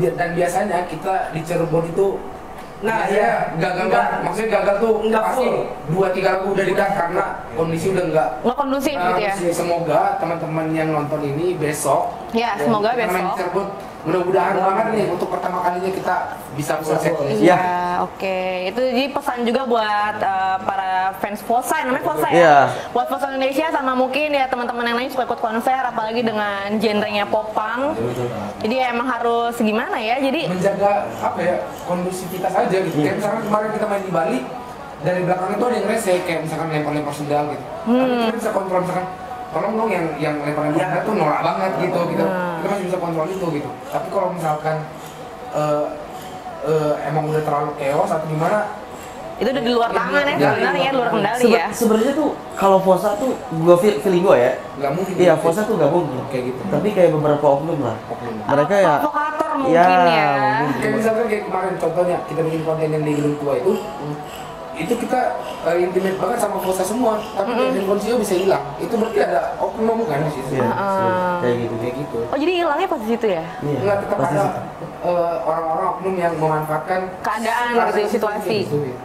dan biasanya kita di Cirebon itu gagal, maksudnya gagal tuh Nggak pasti full. 2-3 lagu udah di-cut karena kondisi udah nggak Kondusif gitu ya? Semoga teman-teman yang nonton ini besok Ya, semoga kita main besok. Cirebon, mudah-mudahan banget nih untuk pertama kalinya kita bisa selesai. Iya. Oke. Itu jadi pesan juga buat para fans Fosa, namanya Fosa ya? Iya. Buat Fosa Indonesia sama mungkin ya teman-teman yang lain suka ikut konser, apalagi dengan genrenya popang. Jadi ya emang harus gimana ya? Jadi Menjaga apa ya, kondusivitas aja gitu. Kayak misalkan kemarin kita main di Bali, dari belakang itu ada yang rese, kayak misalkan lempar-lempar sendal gitu. Tapi kita bisa kontrol, misalkan tolong dong yang lempar-lempar sendal tuh norak banget gitu. Kita masih bisa kontrol itu gitu. Tapi kalau misalkan emang udah terlalu chaos atau gimana, Itu udah di luar tangan ya sebenarnya, luar kendali ya. Sebenarnya tuh kalau Fosa tuh gua feeling gua ya. Nggak mungkin. Iya, Fosa tuh nggak mungkin Kayak gitu. Tapi kayak beberapa oknum lah. Mereka ya. Provokator mungkin ya. mungkin. Kayak misalkan kayak kemarin contohnya kita bikin konten yang di gedung tua itu kita intimate banget sama Fosa semua, tapi handphone Cio bisa hilang. Itu berarti ada oknum kan di situ. Iya, kayak gitu. Oh jadi hilangnya pas di situ ya? Iya. Enggak, tetap pasti ada sih. orang-orang oknum yang memanfaatkan Keadaan gitu, situasi. Gitu, ya.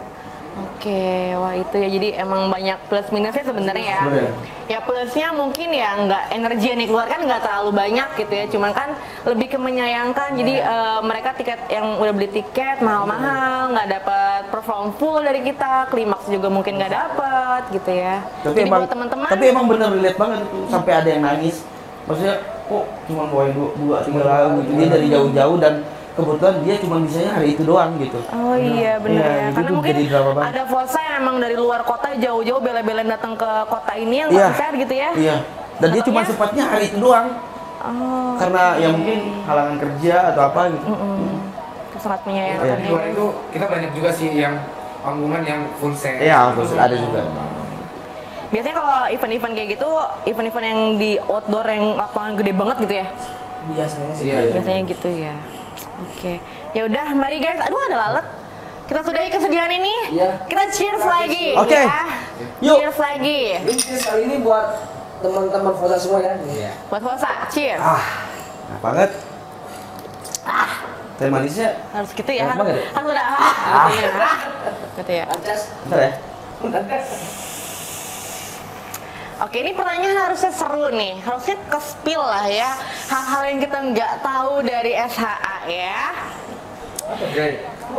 Oke, wah itu ya, jadi emang banyak plus minusnya sebenarnya ya. Sebenarnya. Ya plusnya mungkin ya nggak, energi yang dikeluarkan nggak terlalu banyak gitu ya, cuman kan lebih ke menyayangkan. Jadi mereka tiket yang udah beli tiket mahal-mahal nggak dapat perform full dari kita, klimaks juga mungkin nggak dapat gitu ya. Tapi jadi emang, buat teman-teman, tapi emang bener relate banget itu, sampai ada yang nangis. Maksudnya kok cuma bawain dua tiga lagu gitu, dia dari jauh-jauh dan kebetulan dia cuma bisanya hari itu doang gitu. oh iya bener Iya, ya, itu karena tuh mungkin jadi drama banget. ada Fosa yang emang dari luar kota jauh-jauh bela-belain datang ke kota ini yang Iya. konser gitu ya. Iya. Dan dia cuma Datangnya? sempatnya hari itu doang. Oh, Karena ya mungkin halangan kerja atau apa gitu. itu sangat menyayangkan Iya. Di ya. luar itu kita banyak juga sih yang panggungan yang full set. Iya, terus ada juga. Biasanya kalau event-event kayak gitu, event-event yang di outdoor yang lapangan gede banget gitu ya. Biasanya sih. Iya. Biasanya gitu ya. Oke. Ya udah, mari guys. Aduh, ada lalat. Kita sudahi kesedihan ini. Iya. Kita cheers lagi. Oke. Ya. Yuk. Cheers lagi. Ini kali ini buat teman-teman Fosa semua ya. Iya. Buat Fosa, cheers. Nah banget. Teh manisnya Harus gitu ya. enak Harus, banget ya? harus udah. Gitu ya. Gitu ya. Ancas. Bentar ya. Oke, ini pertanyaan harusnya seru nih. Harusnya ke-spill lah ya. Hal-hal yang kita nggak tahu dari SHA ya. Oke.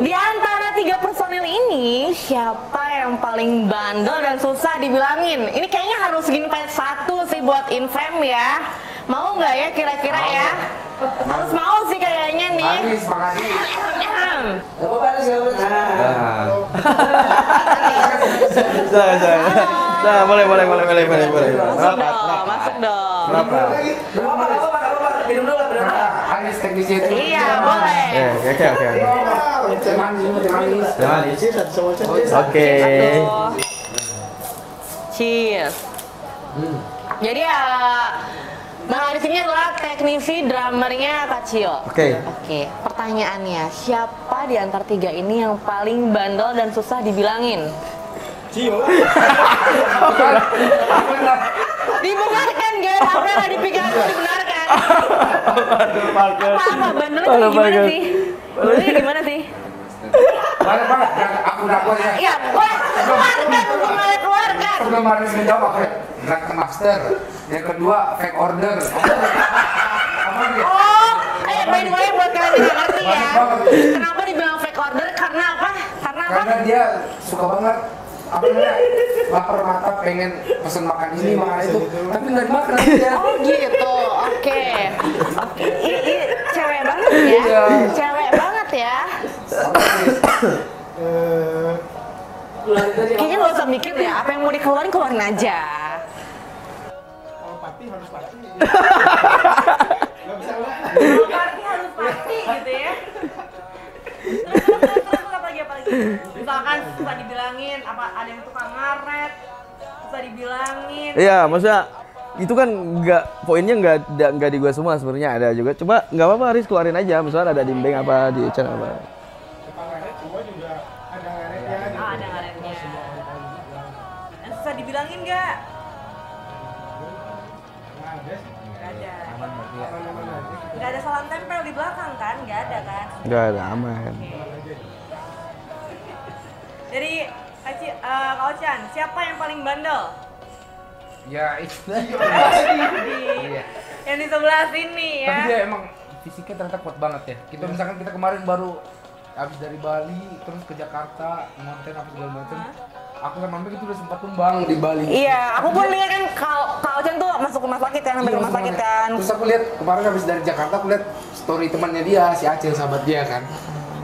Di antara 3 personil ini, siapa yang paling bandel dan susah dibilangin? Ini kayaknya harus invite satu sih buat Infam ya. Mau nggak ya kira-kira ya? Harus mau sih kayaknya nih. Manis, makasih. Gak apa-apa, Aris, gak apa-apa. Nah, boleh. Masuk dong, masuk dong. Berapa? Gak apa-apa, gak apa-apa. Minum dulu, minum dulu. Anis teknisnya itu. Iya, boleh. Oke. Teh manis. Teh manis. Oke. Aduh. Cheers. Jadi ya, Bang Aris ini adalah teknisi drummernya Kacil. Oke. Oke, pertanyaannya, siapa di antara 3 ini yang paling bandel dan susah dibilangin? Dibenarkan guys, apa yang ada di pikiran aku dibenarkan. Apa bandelnya tuh gimana sih? Bandelnya gimana sih? Banyak banget. Aku udah kuat ya. Iya, keluarkan. Sebelum Maris menjawab aku ya. Drunken Master. Yang kedua fake order. Apa dia? Oh, by the way buat kalian yang nggak ngerti ya. Banyak banget. Kenapa dibilang fake order? Karena apa? Karena dia suka banget apa namanya lapar mata pengen pesen makan ini makan itu tapi nggak dimakan aja. Oh gitu, oke. Cewek banget ya, Iya. cewek banget ya. Kayaknya nggak usah mikir ya, apa yang mau keluarin aja. Berarti harus pasti gitu ya. Terus apa lagi? Misalkan suka dibilangin apa ada yang tukang ngaret, suka dibilangin. Iya, maksudnya itu kan poinnya nggak di gua semua sebenarnya, ada juga. Coba nggak apa-apa, Haris keluarin aja. Misalnya ada di Beng apa di channel apa. Ah, ada ngaretnya. Yang susah dibilangin nggak? Nggak ada. Nggak ada salam tempel di belakang kan? Nggak ada kan? Nggak ada, aman. Dari Kak Ochan, siapa yang paling bandel? Ya itu. Iya. Yang di sebelah sini Tapi ya. dia emang fisiknya ternyata kuat banget ya. Kita misalkan kita kemarin baru habis dari Bali terus ke Jakarta ngonten apa segala macam. Aku sama Mbak itu udah sempat tumbang di Bali. Iya, aku pun lihat kan Kak Ochan tuh masuk rumah sakit kan, sampai rumah sakit kan. Terus aku lihat kemarin habis dari Jakarta aku lihat story temannya dia si Acil sahabat dia kan.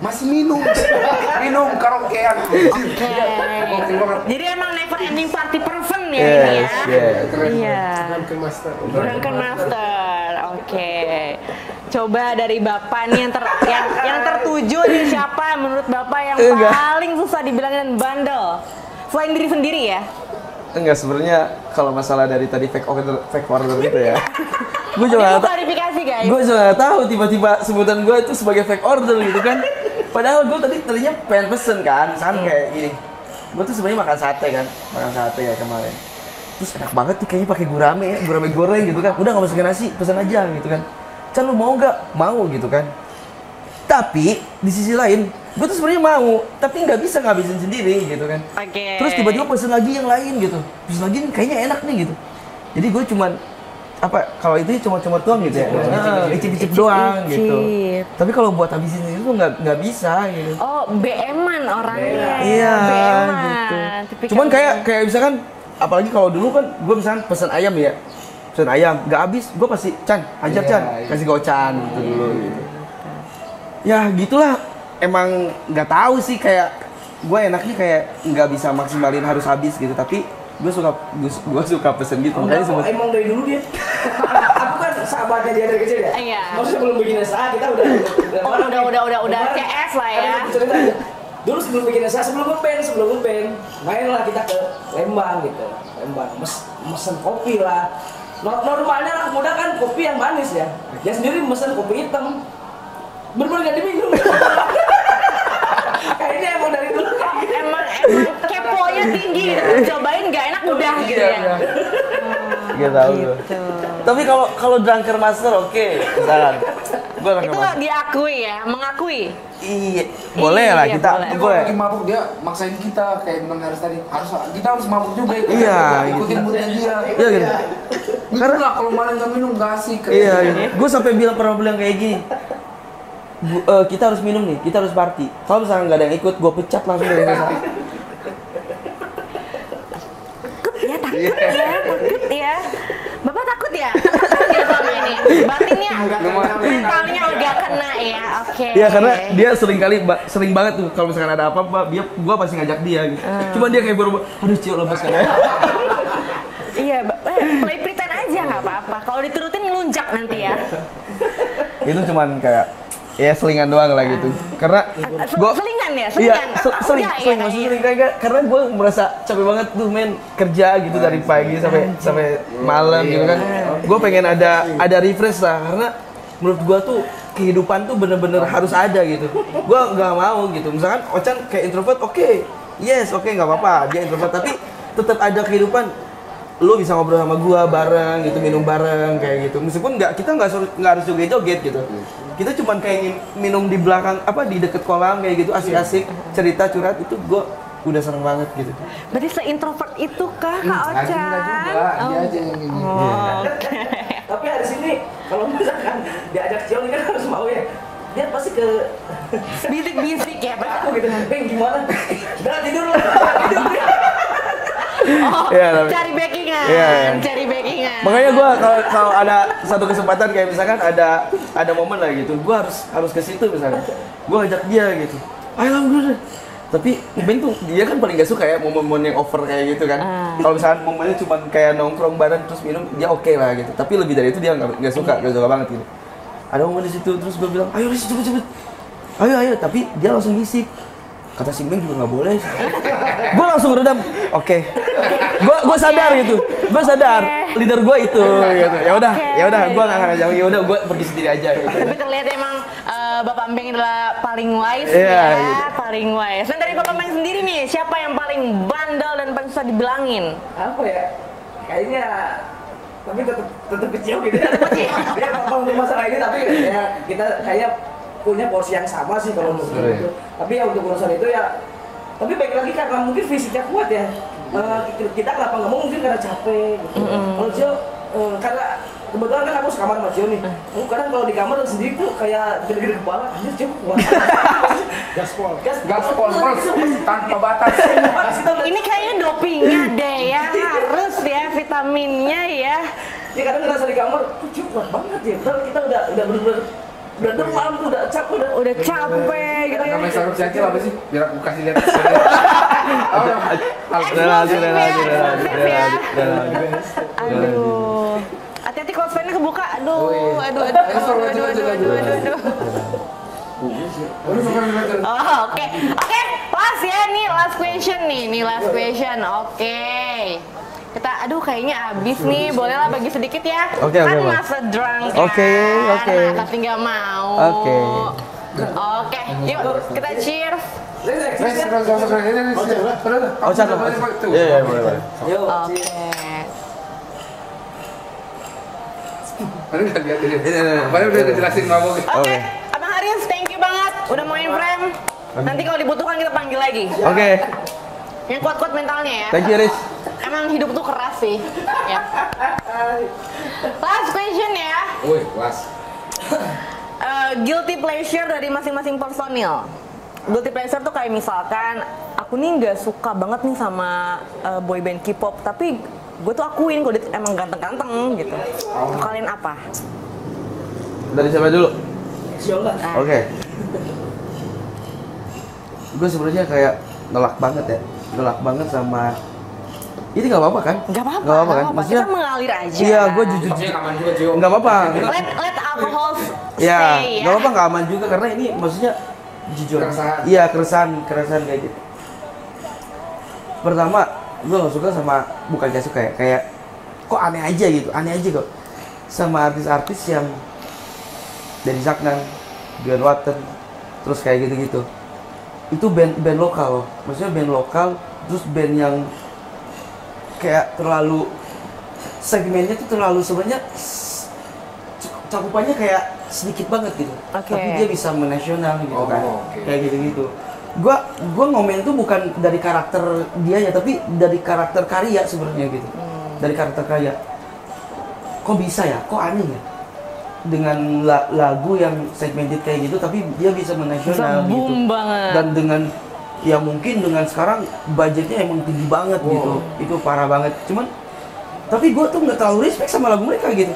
Masih minum karaokean. Oke. Gokil banget. Jadi emang never ending party person ya Yes, ini ya. yes. Keren. Iya. Drunken Master. Drunken Master. Oke. Coba dari Bapak nih yang tertuju nih siapa menurut Bapak yang Enggak. paling susah dibilangin bandel? Selain diri sendiri ya? Enggak, sebenarnya kalau masalah dari tadi fake order gitu ya. Gue juga Ini nggak mau klarifikasi guys. gue juga nggak tahu tiba-tiba sebutan gue itu sebagai fake order gitu kan. Padahal gue tadinya pengen pesen kan, misalkan kayak gini. Gue tuh sebenarnya makan sate ya kemarin. Terus enak banget tuh kayaknya pakai gurame goreng gitu kan. Udah nggak masukin nasi, pesen aja gitu kan. Chan lu mau nggak? Mau gitu kan. Tapi di sisi lain, gue tuh sebenarnya mau, tapi nggak bisa ngabisin sendiri gitu kan. Oke. Terus tiba-tiba pesen lagi yang lain gitu. Pesen lagi kayaknya enak nih gitu. Jadi gue cuman kalau itu cuma doang gitu ya. Icip-icip doang gitu. Tapi kalau buat habisin sendiri tuh nggak bisa gitu. Oh, BM-an orangnya. Iya BM-an. gitu. Tipikal Cuman kayak misalkan apalagi kalau dulu kan gue misalkan pesen ayam ya. Pesen ayam, nggak habis, gue pasti Chan, ajar Chan, kasih gocan gitu dulu gitu. Ya gitulah, emang nggak tahu sih kayak gue enaknya kayak nggak bisa maksimalin harus habis gitu, tapi gue suka pesen gitu. Enggak, Makanya sebut emang dari dulu dia. Aku kan sahabatnya dia dari kecil ya. Iya. Maksudnya belum bikin usaha kita udah CS lah ya. Cerita aja. Dulu sebelum bikin usaha, sebelum ngeband, mainlah kita ke Lembang gitu. Mesen kopi lah. Normalnya anak muda kan kopi yang manis ya. Dia sendiri mesen kopi hitam. Bener-bener gak diminum. Kayaknya emang dari dulu. Emang keponya tinggi gitu. Cobain nggak enak udah gitu ya. Gak tahu gue. Tapi kalau drunker master oke, misalkan gue drunker Itu master. diakui ya, mengakui. Iya, boleh lah Iya, kita. boleh. Kalau Boleh. lagi mabuk dia maksain kita kayak bilang harus tadi kita harus mabuk juga Iya, ikutin moodnya dia. Iya gitu. Karena lah kalau malam nggak minum nggak asik. Iya, gitu. Gue sampai pernah bilang kayak gini. Kita harus minum nih, kita harus party. Kalau misalnya nggak ada yang ikut, gue pecat langsung dari sana. Ya takut ya. Bapak takut ya? Takut ya sama ini. Batinnya, mentalnya agak kena ya. Oke. Iya, karena dia sering banget tuh kalau misalkan ada apa-apa, gue pasti ngajak dia gitu. Cuman dia kayak baru, aduh Cio lepas kan ya. Iya, play pretend aja nggak apa-apa. Kalau diturutin ngelunjak nanti ya. Itu cuman kayak ya selingan doang lah gitu. Karena Selingan ya, iya, selingan. sering maksudnya sering kayak karena gue merasa capek banget tuh men kerja gitu dari pagi sampai malam gitu kan. Gue pengen ada refresh lah karena menurut gue tuh kehidupan tuh bener-bener harus ada gitu. Gue nggak mau gitu. Misalkan Ochan kayak introvert, oke, nggak apa-apa dia introvert, tapi tetap ada kehidupan. Lo bisa ngobrol sama gua bareng gitu, minum bareng kayak gitu. Meskipun kita nggak harus joget-joget gitu. Kita cuman kayak minum di belakang di deket kolam kayak gitu, asik-asik cerita curhat, itu gua udah seneng banget gitu. Berarti se-introvert itu kah Kak Ocha? Enggak juga, dia aja yang ini. Oke. Tapi hari sini kalau misalkan diajak Cio ini kan harus mau ya. Dia pasti ke Bisik-bisik ya, Pak. aku gitu. Gimana? Udah tidur lah. Oh, Iya, cari backingan, Iya. cari backingan. Makanya gua kalau ada satu kesempatan kayak misalkan ada momen lah gitu, gua harus ke situ misalnya. Gua ajak dia gitu. Ayo dulu. Tapi Ben tuh dia kan paling gak suka ya momen-momen yang over kayak gitu kan. Kalau misalkan momennya cuma kayak nongkrong bareng terus minum, dia oke lah gitu. Tapi lebih dari itu dia nggak suka banget gitu. Ada momen di situ terus gua bilang, ayo cepet. Ayo, tapi dia langsung bisik. Kata si Meng juga nggak boleh. Gue langsung redam. Oke. Gue sadar gitu. Gue sadar. Leader gue itu. Gitu. Ya udah. Gue nggak akan jauh. Ya udah. Gue pergi sendiri aja. Gitu. Tapi terlihat emang Bapak Mbeng adalah paling wise Iya, ya, gitu. paling wise. Dan dari Bapak Mbeng sendiri nih, siapa yang paling bandel dan paling susah dibilangin? Apa ya? Kayaknya tapi tetap kecil gitu. Dia kalau untuk masalah ini tapi ya kita kayak punya porsi yang sama sih kalau untuk itu. Tapi ya untuk urusan itu ya, tapi baik lagi karena mungkin fisiknya kuat ya. Kita kenapa nggak mau mungkin karena capek gitu. Kalau Cio karena kebetulan kan aku sekamar sama Cio nih. Kadang kalau di kamar sendiri tuh kayak gede-gede kepala, anjir Cio kuat. Gaspol tanpa batas. Ini kayaknya dopingnya deh ya, harus ya vitaminnya ya. Ya kadang ngerasa di kamar, Cio kuat banget ya. Padahal kita udah bener-bener udah demam tuh, udah capek gitu ya. Namanya sarung cacil apa sih? Biar aku kasih lihat. Eksklusif ya. Aduh. Hati-hati close friend kebuka. Aduh, Oh, iya. aduh. Oh, oke. Oke, last ya nih, last question nih, last question. Oke. Kita, aduh kayaknya abis nih, bolehlah bagi sedikit ya. Oke, kan boleh. masa drunk Oke, kan, oke. tapi nggak mau. Oke. Oke, yuk kita cheers. Oh, cakep. Iya, boleh. Yuk, Oke. Mana nggak lihat ini? Padahal udah dijelasin ngomong. Oke, Abang Haris, thank you banget udah mau frame. Nanti kalau dibutuhkan kita panggil lagi. Oke. Yang kuat-kuat mentalnya ya. Thank you, Riz. Emang hidup tuh keras sih. Ya. Last question ya. Woi, kelas. Guilty pleasure dari masing-masing personil. Guilty pleasure tuh kayak misalkan aku nih nggak suka banget nih sama boyband K-pop, tapi gue tuh akuin kalau dia emang ganteng-ganteng gitu. Kalian apa? Dari siapa dulu? Siola. Oke. Gue sebenarnya kayak nelak banget ya. Nelak banget sama ini nggak apa-apa kan? Nggak apa-apa. Nggak apa-apa kan? Kita Maksudnya mengalir aja. iya, gue jujur. Maksudnya aman juga, Cio. Nggak apa-apa. Let alcohol Ya, stay nggak apa-apa, nggak aman juga karena ini maksudnya jujur. Keresahan. Iya, keresahan kayak gitu. Pertama, gue nggak suka sama, bukan gak suka ya, kayak kok aneh aja gitu, aneh aja kok sama artis-artis yang dari Zaknan, Beyond Water, terus kayak gitu-gitu. Itu band lokal loh, maksudnya band lokal, terus band yang kayak terlalu segmennya tuh terlalu sebenarnya cakupannya kayak sedikit banget gitu, Oke. tapi dia bisa menasional gitu Oh, kan, oke. kayak gitu-gitu. Gua ngomongin itu bukan dari karakter dianya, tapi dari karakter karya sebenarnya gitu, dari karakter karya. Kok bisa ya? Kok aneh ya? Dengan lagu yang segmented kayak gitu, tapi dia bisa menasional Bisa boom gitu. banget. Dan dengan ya mungkin dengan sekarang budgetnya emang tinggi banget gitu, itu parah banget. Cuman tapi gue tuh nggak terlalu respect sama lagu mereka gitu.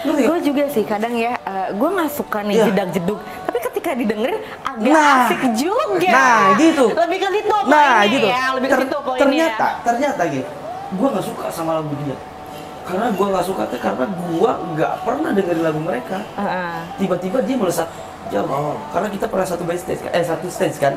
Ngerti nggak? Gue juga sih kadang ya, gue nggak suka nih Iya. jedak-jeduk, tapi ketika didengerin agak Nah. asik juga. Nah, gitu. Lebih ke situ Nah poinnya gitu. ya, lebih ke situ poinnya. Ternyata gitu. Gue nggak suka sama lagu dia. Karena gue nggak suka tuh karena gue nggak pernah dengerin lagu mereka. Tiba-tiba dia melesat jauh. Oh. Karena kita pernah satu stage, satu stage kan.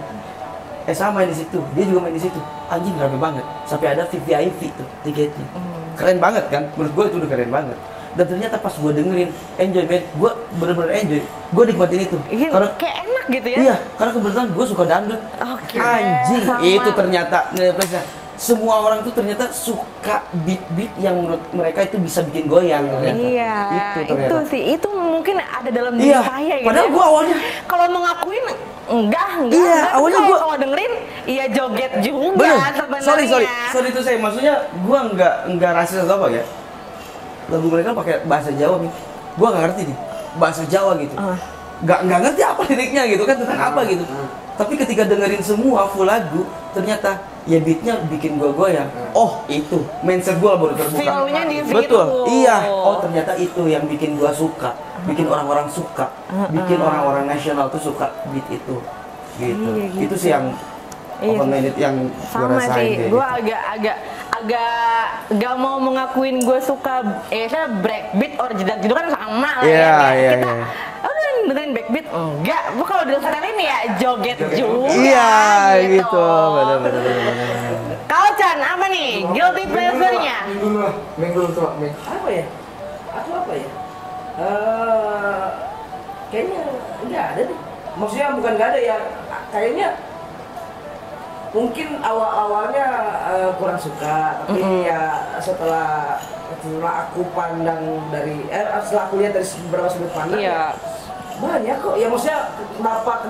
Esa main di situ, dia juga main di situ. Anjing rame banget. Sampai ada VIP tuh tiketnya. Keren banget kan? Menurut gue itu udah keren banget. Dan ternyata pas gue dengerin enjoy man, gue bener-bener enjoy. Gue nikmatin itu. Iya, Karena kayak enak gitu ya. iya, karena kebetulan gue suka dangdut. Oke. Anjing, Sama. itu ternyata nilai plusnya. Semua orang tuh ternyata suka beat-beat yang menurut mereka itu bisa bikin goyang ternyata. Iya, itu itu ternyata. sih, itu mungkin ada dalam diri Iya, saya gitu. padahal ya. gue awalnya kalau mau ngakuin enggak. Iya, Tapi awalnya kalau- gua- kalau dengerin iya joget juga bener. sebenarnya. Sorry itu saya maksudnya gue nggak rasis atau apa ya. Lagu mereka pakai bahasa Jawa nih, gue nggak ngerti nih bahasa Jawa gitu. Nggak ngerti apa liriknya gitu kan, tentang apa gitu. Tapi ketika dengerin semua full lagu, ternyata ya beatnya bikin gue goyang. Oh itu mindset gue baru terbuka. Feel-nya di situ. Betul, iya. Oh ternyata itu yang bikin gue suka, bikin orang-orang suka, bikin orang-orang nasional tuh suka beat itu, gitu. Iya, gitu. Itu sih yang Iya. open minded yang gue Sama rasain. sih, kayak gue gitu. agak gak mau mengakuin gue suka saya breakbeat or jedak-jeduk kan sama lah Iya, ya. iya, Kita iya. dengerin backbeat enggak, gue kalau udah setelin ya joget juga. Iya gitu, benar. Kalau Chan apa nih guilty pleasure-nya? Minggu dulu tuh, Ming. Apa ya? Aku apa ya? Kayaknya nggak ada deh. Maksudnya bukan nggak ada ya. Kayaknya mungkin awalnya kurang suka, tapi ya setelah aku pandang dari setelah aku lihat dari beberapa sudut pandang ya, banyak kok. Ya maksudnya kenapa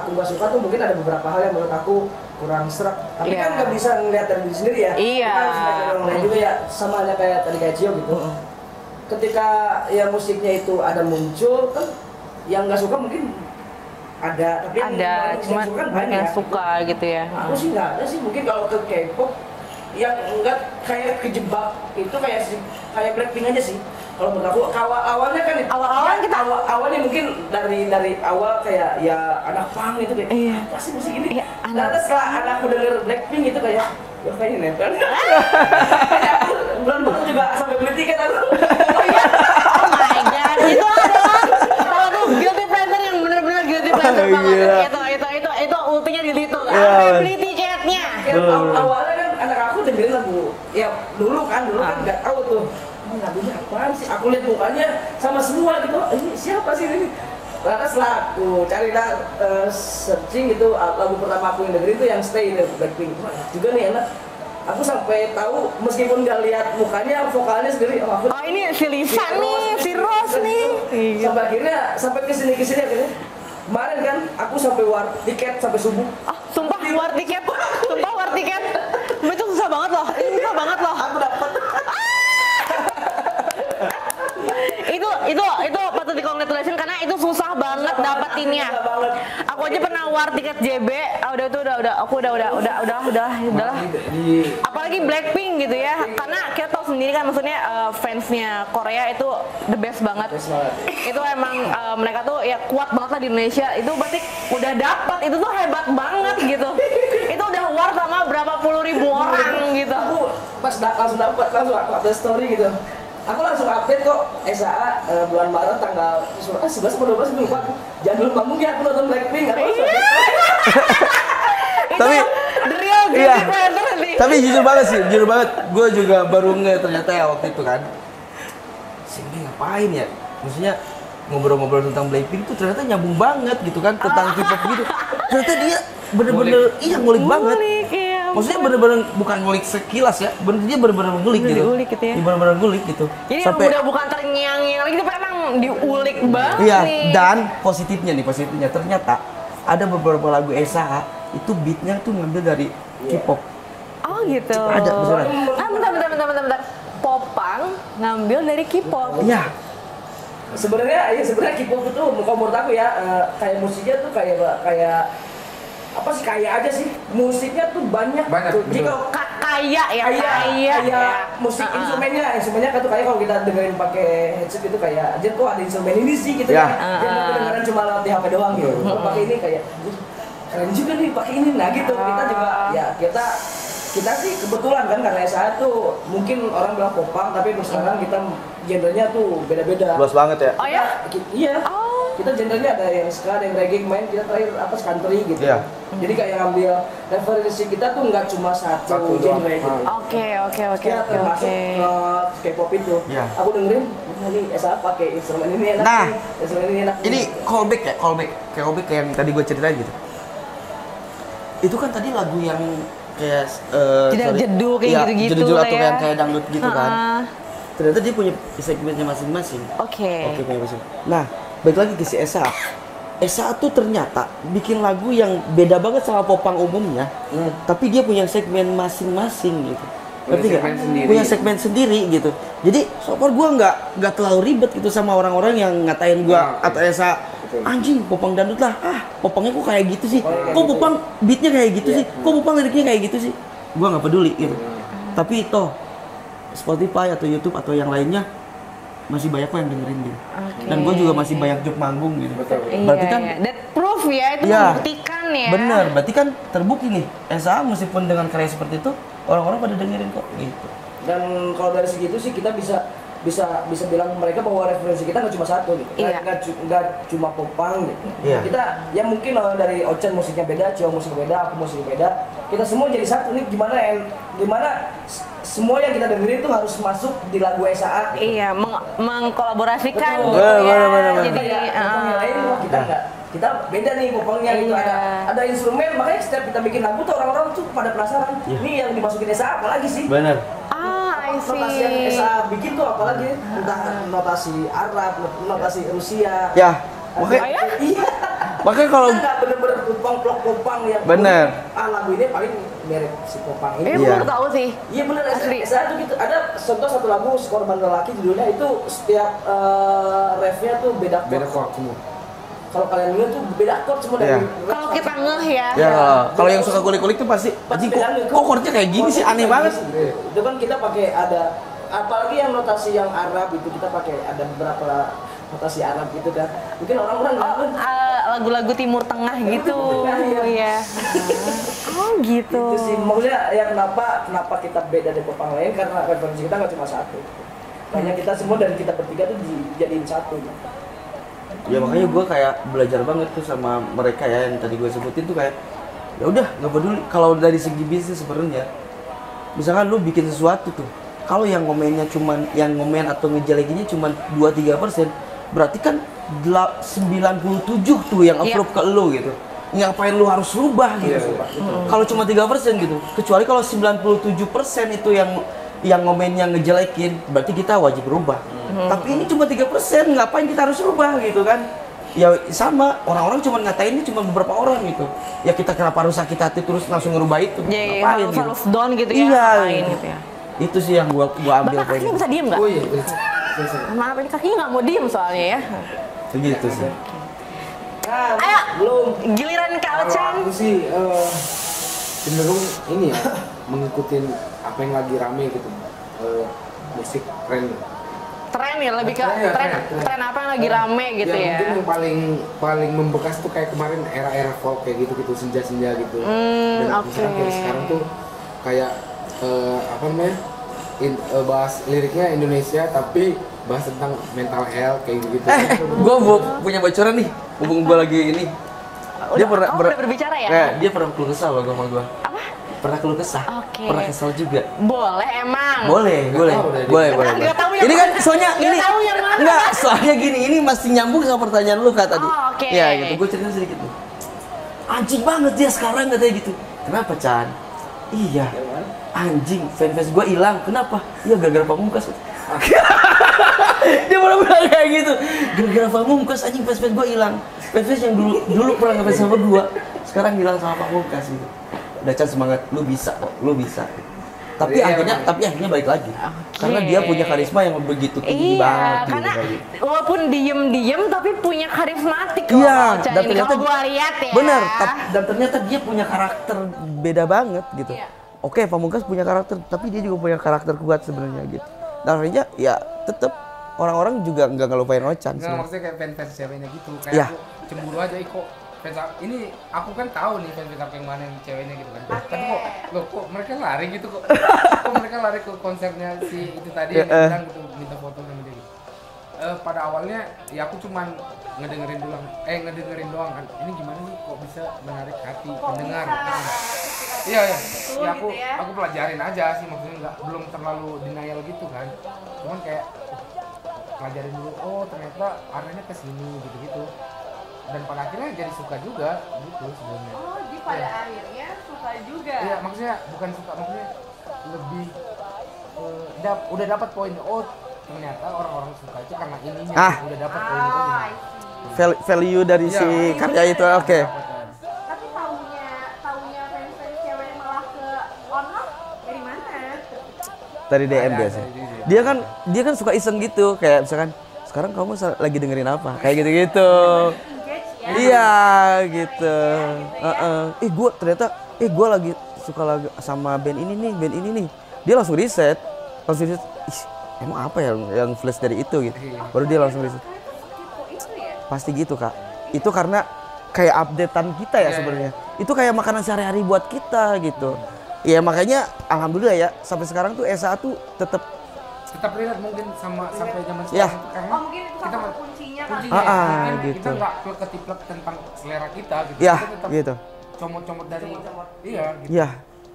aku nggak suka tuh mungkin ada beberapa hal yang menurut aku kurang serak. Tapi Iya. kan nggak bisa ngeliat dari diri sendiri ya. Iya. Kita harus ngeliat dari orang lain juga ya. Sama aja kayak tadi kayak Cio gitu. Ketika ya musiknya itu ada muncul kan, yang nggak suka mungkin ada, tapi yang Ada, banyak cuma yang suka kan banyak yang banyak. suka gitu ya. Aku sih nggak ada sih, mungkin kalau ke K-pop yang enggak kayak kejebak itu kayak Blackpink aja sih. Kalau menurut aku awalnya kan Awal-awal ya, kita- awalnya mungkin dari awal kayak ya anak punk itu kayak Iya. apa sih musik ini? Iya, Ternyata setelah anakku denger Blackpink itu kayak ya kayaknya nempel. Kayak aku bulan-bulan juga sampai beli tiket aku. Oh iya, pleasure banget. Gila. Itu ultinya di situ. Iya, Sampai Man. beli tiketnya. Ya, awalnya kan anak aku dengerin lagu ya dulu kan nggak tahu tuh ini lagunya apaan sih, aku lihat mukanya sama semua gitu, ini siapa sih ini. Karena setelah aku cari searching gitu, lagu pertama aku yang dengerin itu yang Stay dari Blackpink. Wah, juga nih enak. Aku sampai tahu meskipun nggak lihat mukanya, vokalnya sendiri. Oh, ini si Lisa nih, si Rose nih. Sampai akhirnya sampai kesini akhirnya. Kemarin kan aku sampai war tiket sampai subuh. Sumpah war tiket. Itu susah banget loh. Aku dapat. Itu patut di-congratulation karena itu susah banget dapetinnya. Aku aja pernah war tiket JB, udah. Apalagi Blackpink gitu ya. Karena kita tahu sendiri kan maksudnya fansnya Korea itu the best banget. Itu emang mereka tuh ya kuat banget lah di Indonesia. Itu berarti udah dapat, itu tuh hebat banget gitu. Itu udah war sama berapa puluh ribu orang gitu. Aku pas langsung dapat, langsung aku update story gitu. Aku langsung update kok SAA bulan Maret tanggal 11 atau 12 lupa. Jangan dulu bangun ya, aku nonton Blackpink. Tapi the real iya. creator nih. Tapi jujur banget, gue juga baru ternyata ya waktu itu kan. Sini ngapain ya? Maksudnya ngobrol-ngobrol tentang Blackpink tuh ternyata nyambung banget gitu kan, tentang K-pop gitu. Ternyata dia bener-bener ngulik banget. Iya. Maksudnya bener-bener bukan ngulik sekilas ya, dia bener-bener ngulik gitu. Diulik gitu ya. Dia bener-bener ngulik gitu. Jadi udah bukan terngiang-ngiang lagi, tapi emang diulik banget Iya, nih. dan positifnya ternyata ada beberapa lagu SAA itu beatnya tuh ngambil dari K-pop. Oh gitu. Ada beneran. Bentar. Popang ngambil dari K-pop. Iya. Sebenarnya K-pop itu kalau menurut aku ya kayak musiknya tuh kayak apa sih, kayak aja sih musiknya tuh banyak tuh. Jadi kalau kayak musik instrumennya kan tuh kayak kalau kita dengerin pakai headset itu kayak aja kok ada instrumen ini sih gitu Ya. ya. Jangan kedengeran cuma lewat di HP doang gitu. Kalau pakai ini kayak keren juga nih pakai ini, nah gitu. Kita juga ya kita sih kebetulan kan karena SAA tuh mungkin orang bilang popang, tapi untuk sekarang kita genrenya tuh beda-beda. Luas banget ya. Oh ya? Iya. Kita genrenya ada yang ska, ada yang reggae, main kita terakhir country gitu. Iya. Jadi kayak ngambil referensi kita tuh nggak cuma satu genre gitu. Oke. Ya, termasuk K-pop itu. Iya. Aku dengerin ini SAA pakai instrumen ini enak. Nah, nih, instrumen ini enak. Ini callback kayak yang tadi gue ceritain gitu. Itu kan tadi lagu yang kayak Jeduk kayak gitu-gitu jeduk lah atau ya. kayak dangdut gitu kan. Ternyata dia punya segmennya masing-masing. Oke. Punya masing. Nah, balik lagi ke si SAA. SAA tuh ternyata bikin lagu yang beda banget sama popang umumnya, tapi dia punya segmen masing-masing gitu. Ngerti nggak? Punya segmen sendiri gitu. Jadi so far gue nggak terlalu ribet gitu sama orang-orang yang ngatain gue atau SAA. Anjing, popang dangdut lah. Popangnya kok kayak gitu sih? Kok popang beatnya kayak gitu sih? Kok popang liriknya kayak gitu sih? Gue nggak peduli gitu. Tapi toh Spotify atau YouTube atau yang lainnya masih banyak kok yang dengerin gitu. Dan gue juga masih banyak job manggung gitu. Berarti kan that proof ya, itu membuktikan ya. Bener, berarti kan terbukti nih. SAA meskipun dengan karya seperti itu orang-orang pada dengerin kok gitu. Dan kalau dari segitu sih kita bisa bilang mereka bahwa referensi kita nggak cuma satu gitu, nggak cuma popang gitu. Iya. Kita ya mungkin dari Ocen musiknya beda, Cio musiknya beda, aku musiknya beda. Kita semua jadi satu nih. Gimana semua yang kita dengerin itu harus masuk di lagu SAA. Iya, mengkolaborasikan. Betul. Gitu ya. Bener. Jadi popang yang lain wah, kita beda nih popangnya gitu, ada instrumen, makanya setiap kita bikin lagu tuh orang-orang tuh pada penasaran. Ini yang dimasukin SAA apalagi sih? Bener. Notasi yang SAA bikin tuh apalagi entah notasi Arab, notasi Rusia. Ya, makanya kalau nggak bener-bener popang yang bener. lagu ini paling merek si popang ini. Ini baru tahu sih. Iya bener, Asli. SAA tuh gitu. Ada contoh satu lagu Korban Lelaki judulnya itu setiap refnya tuh beda chord semua. Kalau kalian lihat tuh beda chord semua dari Kalau kita ngeh ya. Ya, kalau yang suka kulik-kulik tuh pasti anjing kok chordnya kayak gini sih, aneh banget. Itu kan kita pakai ada, apalagi yang notasi yang Arab itu kita pakai ada beberapa notasi Arab gitu kan. Mungkin orang-orang Lagu-lagu Timur Tengah gitu. Iya. Oh gitu. itu sih maksudnya ya kenapa kita beda dari popang lain, karena referensi kita nggak cuma satu. Makanya kita semua dan kita bertiga tuh dijadiin satu. Ya makanya gue kayak belajar banget tuh sama mereka ya yang tadi gue sebutin tuh kayak ya udah nggak peduli kalau dari segi bisnis sebenarnya. Misalkan lu bikin sesuatu tuh, kalau yang ngomennya cuman yang ngomen atau ngejelekinnya cuman 2-3%, berarti kan 97 tuh yang upload ke lu gitu. Ngapain lu harus rubah gitu. Kalau cuma 3% gitu. Kecuali kalau 97% itu yang ngomennya ngejelekin, berarti kita wajib rubah. Tapi ini cuma 3%, ngapain kita harus rubah gitu kan? Ya sama, orang-orang cuma ngatain ini cuma beberapa orang gitu. Ya kita kenapa harus sakit hati terus langsung ngerubah itu? Iya, Ngapain harus down gitu ya. Iya, ngapain gitu ya. Itu sih yang gua ambil Bapak kakinya bisa diem nggak? Oh iya. Maaf ini kakinya nggak mau diem soalnya ya. Begitu sih. Ayo, giliran Kak Kalau Ochan. aku sih cenderung ini ya mengikuti apa yang lagi rame gitu. Musik tren. Tren ya, lebih ke Tren. tren apa yang lagi rame gitu ya. Mungkin yang paling membekas tuh kayak kemarin era-era folk kayak gitu senja-senja gitu. Dan misalkan kayak sekarang tuh kayak apa namanya? Bahas liriknya Indonesia tapi bahas tentang mental health kayak gitu. Gue punya bocoran nih, hubung gue lagi ini. Dia pernah berbicara ya? Dia pernah keluh kesah loh sama gue. Apa? Pernah keluh kesah. Oke. Pernah kesal juga. Boleh emang. Boleh. Nggak tahu yang Ini kan mana. soalnya Nggak ini tahu yang mana. enggak, soalnya gini, ini masih nyambung sama pertanyaan lu Kak tadi. Oh, oke. Ya gitu, gue cerita sedikit nih. Anjing banget dia sekarang katanya gitu. Kenapa, Chan? Iya. Anjing, fanbase gue hilang. Kenapa? Iya gara-gara Pamungkas. Dia pernah bilang kayak gitu. Gara-gara Pamungkas anjing fanbase gue hilang. Fanbase yang dulu pernah ngefans sama gue, sekarang hilang sama Pamungkas gitu. Udah Chan semangat, lu bisa kok, lu bisa. Tapi akhirnya balik lagi. Karena dia punya karisma yang begitu tinggi banget. Karena gitu. walaupun diem-diem tapi punya karismatik Iya, dan ini ternyata kalau gua lihat ya. bener, dan ternyata dia punya karakter beda banget gitu. Iya. Oke, Pamungkas punya karakter, tapi dia juga punya karakter kuat sebenarnya gitu. Dan akhirnya ya tetap orang-orang juga nggak ngelupain Ochan sih. Nggak, maksudnya kayak fans ceweknya gitu. Kayak Iya. aku cemburu aja kok. Fans ini aku kan tahu nih fans aku yang mana yang ceweknya gitu kan. Tapi kok mereka lari gitu kok. Kok mereka lari ke konsernya si itu tadi yang bilang gitu minta foto sama dia. Pada awalnya ya aku cuman ngedengerin doang kan. Ini gimana nih kok bisa menarik hati pendengar. Iya. Ya aku pelajarin aja sih, maksudnya belum terlalu denial gitu kan. Cuman kayak pelajarin dulu, oh ternyata arahnya ke sini gitu-gitu. Dan pada akhirnya jadi suka juga gitu sebenarnya. Oh, jadi pada akhirnya suka juga. Iya, maksudnya bukan suka, maksudnya lebih udah dapat poin. Oh, ternyata orang-orang suka itu karena ininya. Udah dapat poin itu. Value dari si karya itu oke. Tapi taunya fans cewek malah ke online dari mana? Dari DM biasa. Dia kan suka iseng gitu, kayak misalkan sekarang kamu lagi dengerin apa? Kayak gitu-gitu. Iya gitu. Gue lagi suka lagu sama band ini nih. Dia langsung riset. Emang apa yang flash dari itu gitu. Baru dia langsung riset. Pasti gitu Kak. Itu karena kayak updatean kita ya sebenarnya. Itu kayak makanan sehari-hari buat kita gitu. Ya makanya alhamdulillah ya sampai sekarang tuh SA tuh tetap relate mungkin sampai zaman sekarang Ya. karena Mungkin itu salah satu kuncinya kan. mungkin gitu. kita nggak plek-ketiplek tentang selera kita gitu. Ya, Kita tetap gitu. comot-comot dari iya gitu. Iya.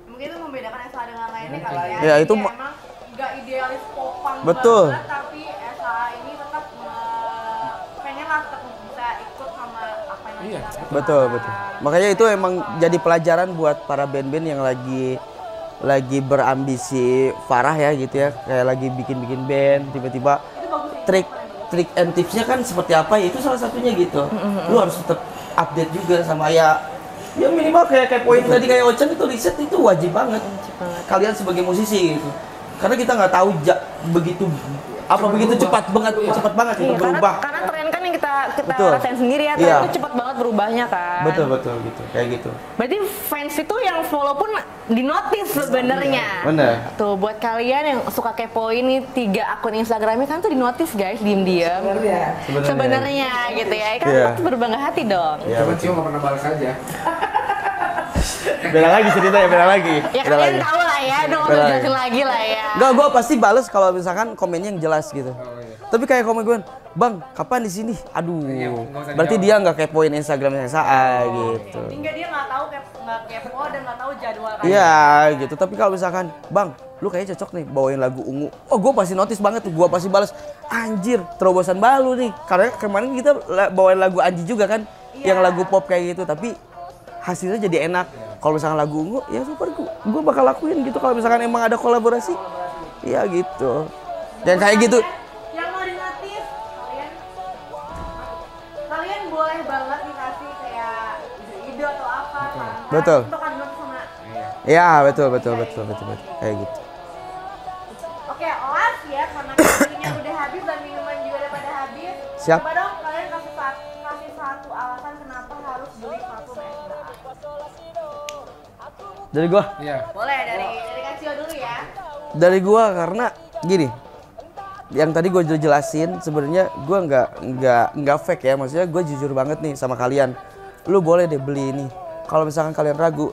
Mungkin itu membedakan SA dengan lainnya kali ya. Ya, itu Jadi emang nggak idealis popang Betul. banget, tapi SA ini tetap pengen lah tetap bisa ikut sama apa yang Iya, kita Betul. Makanya itu emang jadi pelajaran buat para band-band yang lagi berambisi parah ya gitu ya. Kayak lagi bikin band, tiba-tiba trik and tipsnya kan seperti apa ya, itu salah satunya gitu. Lu harus tetap update juga sama ya minimal kayak poin tadi kayak Ochan itu riset itu wajib banget. Kalian sebagai musisi gitu. Karena kita nggak tahu begitu cepat banget itu berubah. Karena tren kan yang kita Betul. rasain sendiri ya, tren Iya. itu cepat banget berubahnya kan. Betul gitu, kayak gitu. Berarti fans itu yang follow pun dinotis sebenarnya. Bener. Tuh buat kalian yang suka kepoin nih 3 akun Instagramnya kan tuh dinotis guys, diem-diem. Sebenarnya gitu ya. Kan Iya. pasti berbangga hati dong. Ya, Cuman Cio nggak pernah balas aja. beda lagi ceritanya, beda lagi. Ya kalian tahu lah ya, udah nggak jelasin lagi lah ya. Enggak, gue pasti bales kalau misalkan komennya yang jelas gitu. Oh iya. Tapi kayak komen gue, Bang, kapan di sini? Aduh, Iya, nggak usah berarti dijawab. dia nggak kepoin Instagramnya SA gitu. Hingga dia nggak tahu nggak kepo dan nggak tahu jadwal kalian. Iya gitu, tapi kalau misalkan, Bang, lu kayaknya cocok nih bawain lagu Ungu. Oh, gue pasti notice banget tuh, gue pasti balas, anjir, terobosan baru nih. Karena kemarin kita bawain lagu Anji juga kan, yang lagu pop kayak gitu, tapi hasilnya jadi enak. Kalau misalkan lagu Ungu, ya super, gue bakal lakuin gitu kalau misalkan emang ada kolaborasi. Iya gitu. Yang kayak gitu. Yang mau dinotis kalian boleh banget dikasih kayak ide atau apa kan? Betul. Untuk kan sama. Iya, betul. Kayak gitu. Oke, Oas ya karena waktunya udah habis dan minuman juga udah pada habis. Siap. Coba dong kalian kasih satu alasan kenapa harus beli parfum SDA. Dari gua. Iya. Boleh dari Kasio dulu ya. Dari gua karena gini, yang tadi gue jelasin sebenarnya gue nggak fake ya, maksudnya gue jujur banget nih sama kalian. Lu boleh deh beli ini. Kalau misalkan kalian ragu,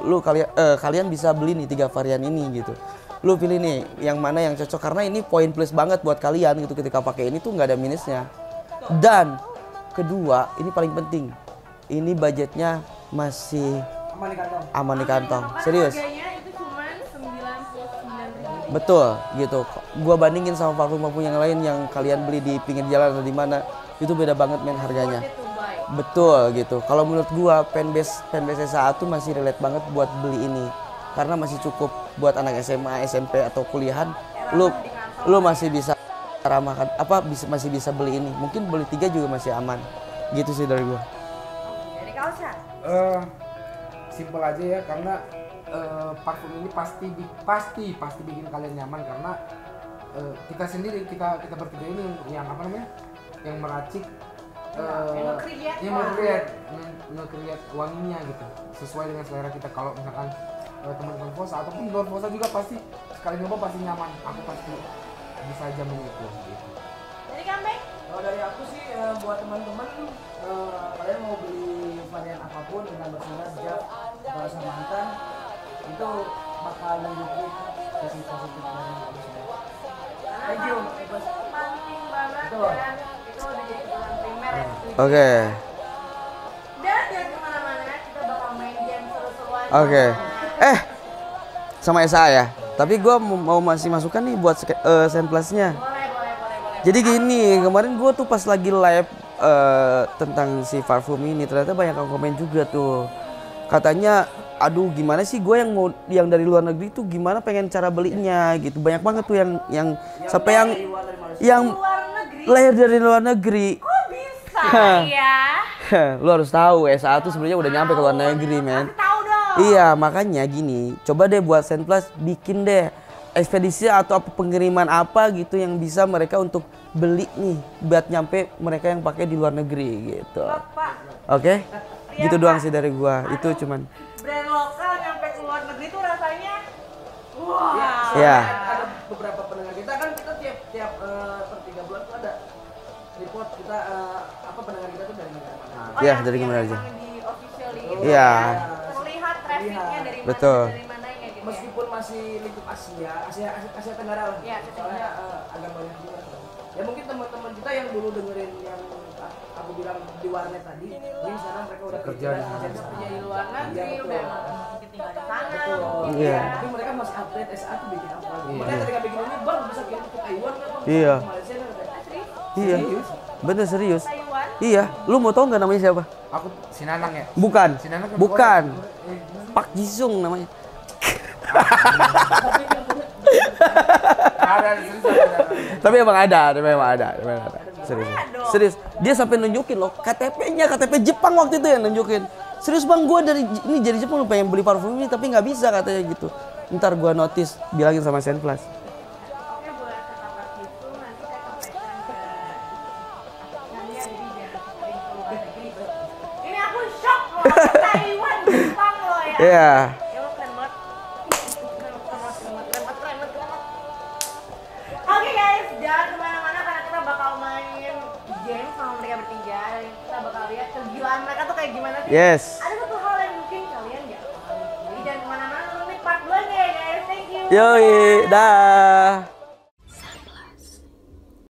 kalian bisa beli nih 3 varian ini gitu. Lu pilih nih yang mana yang cocok karena ini poin plus banget buat kalian gitu ketika pakai ini tuh nggak ada minusnya. Dan kedua, ini paling penting. Ini budgetnya masih aman di kantong. Serius. Harganya itu cuma 99.000. Betul gitu. Gua bandingin sama parfum-parfum yang lain yang kalian beli di pinggir jalan atau di mana, itu beda banget men harganya. Betul gitu. Kalau menurut gua fanbase SA tuh masih relate banget buat beli ini. Karena masih cukup buat anak SMA, SMP atau kuliahan. Lu masih bisa ramahkan masih bisa beli ini. Mungkin beli 3 juga masih aman. Gitu sih dari gua. Dari Kausya. Simple aja ya, karena parfum ini pasti bikin kalian nyaman karena kita sendiri kita bertiga ini yang apa namanya, yang meracik, yang nge-create wanginya gitu sesuai dengan selera kita. Kalau misalkan teman-teman Fosa ataupun luar Fosa juga pasti sekali nyoba pasti nyaman, aku pasti bisa jamin itu gitu. Dari Kambing. Kalau dari aku sih buat teman-teman kalian mau beli varian apapun dengan bersuara sejak bahasa mantan itu bakal nunjukin sisi positif dari manusia. Thank you. Penting banget Betul. dan itu udah jadi kebutuhan primer ya. Oke. Dan jangan kemana-mana, kita bakal main game seru-seruan. Oke. Sama SA ya. Tapi gua mau masih masukkan nih buat samplasnya. Boleh. Jadi gini, kemarin gue tuh pas lagi live tentang si parfum ini, ternyata banyak yang komen juga tuh. Katanya, aduh gimana sih gue yang dari luar negeri tuh gimana pengen cara belinya gitu. Banyak banget tuh yang sampai yang Luar negeri. lahir dari luar negeri. Kok bisa ya? Lu harus tahu, SA tuh sebenarnya udah nyampe ke luar negeri, men. Kasih tahu dong. Iya, makanya gini, coba deh buat Senplus bikin deh ekspedisi atau pengiriman apa gitu yang bisa mereka untuk beli nih buat nyampe mereka yang pakai di luar negeri gitu. Pak. Oke? Iya, Gitu doang Pak. sih dari gua. Itu cuman Brand lokal nyampe ke luar negeri tuh rasanya wah. ya. Ada beberapa pendengar kita kan kita tiap per 3 bulan tuh ada report kita pendengar kita tuh dari negara mana. Iya, dari mana aja. Di official gitu. Iya. Terlihat trafficnya dari mana, Betul. dari mananya gitu ya. Meskipun masih lingkup Asia Tenggara lah. Iya, Asia Soalnya agak banyak juga. Ya mungkin teman-teman kita yang dulu dengerin yang aku bilang di warnet tadi, ini sekarang mereka udah Kerja di sana. Kerja di luar negeri, Iya, udah betul. mungkin tinggal di sana. Betul. mungkin Iya. ya. Tapi mereka masih update SA tuh bikin apa. Iya. Makanya ketika bikin ini, bang bisa kirim ke Taiwan nggak bang? Iya. Ke Malaysia nggak? Iya. Bener serius. Taiwan. Iya. Lu mau tau nggak namanya siapa? Aku Sinanang ya. Bukan. Sinanang kan Bukan. Korea. Pak Jisung namanya. Ada Tapi emang ada. Serius. Serius. Dia sampai nunjukin loh KTP-nya, KTP Jepang waktu itu yang nunjukin. Serius bang, gue dari Jepang pengen beli parfum ini tapi nggak bisa katanya gitu. Ntar gue notice bilangin sama Senplus. Oke, buat kata itu nanti saya sampaikan ke Nadia, jadi jangan sering keluar negeri. Ini aku shock loh, Taiwan, Jepang loh ya. Iya. Ya lo keren banget. Keren banget. Oke guys, jangan kemana-mana karena kita bakal main game sama mereka bertiga dan kita bakal lihat kegilaan mereka tuh kayak gimana sih. Yes. Ada satu hal yang mungkin kalian gak tahu. Jadi jangan kemana-mana, nonton part 2 nya ya guys. Thank you. Yoi, dah.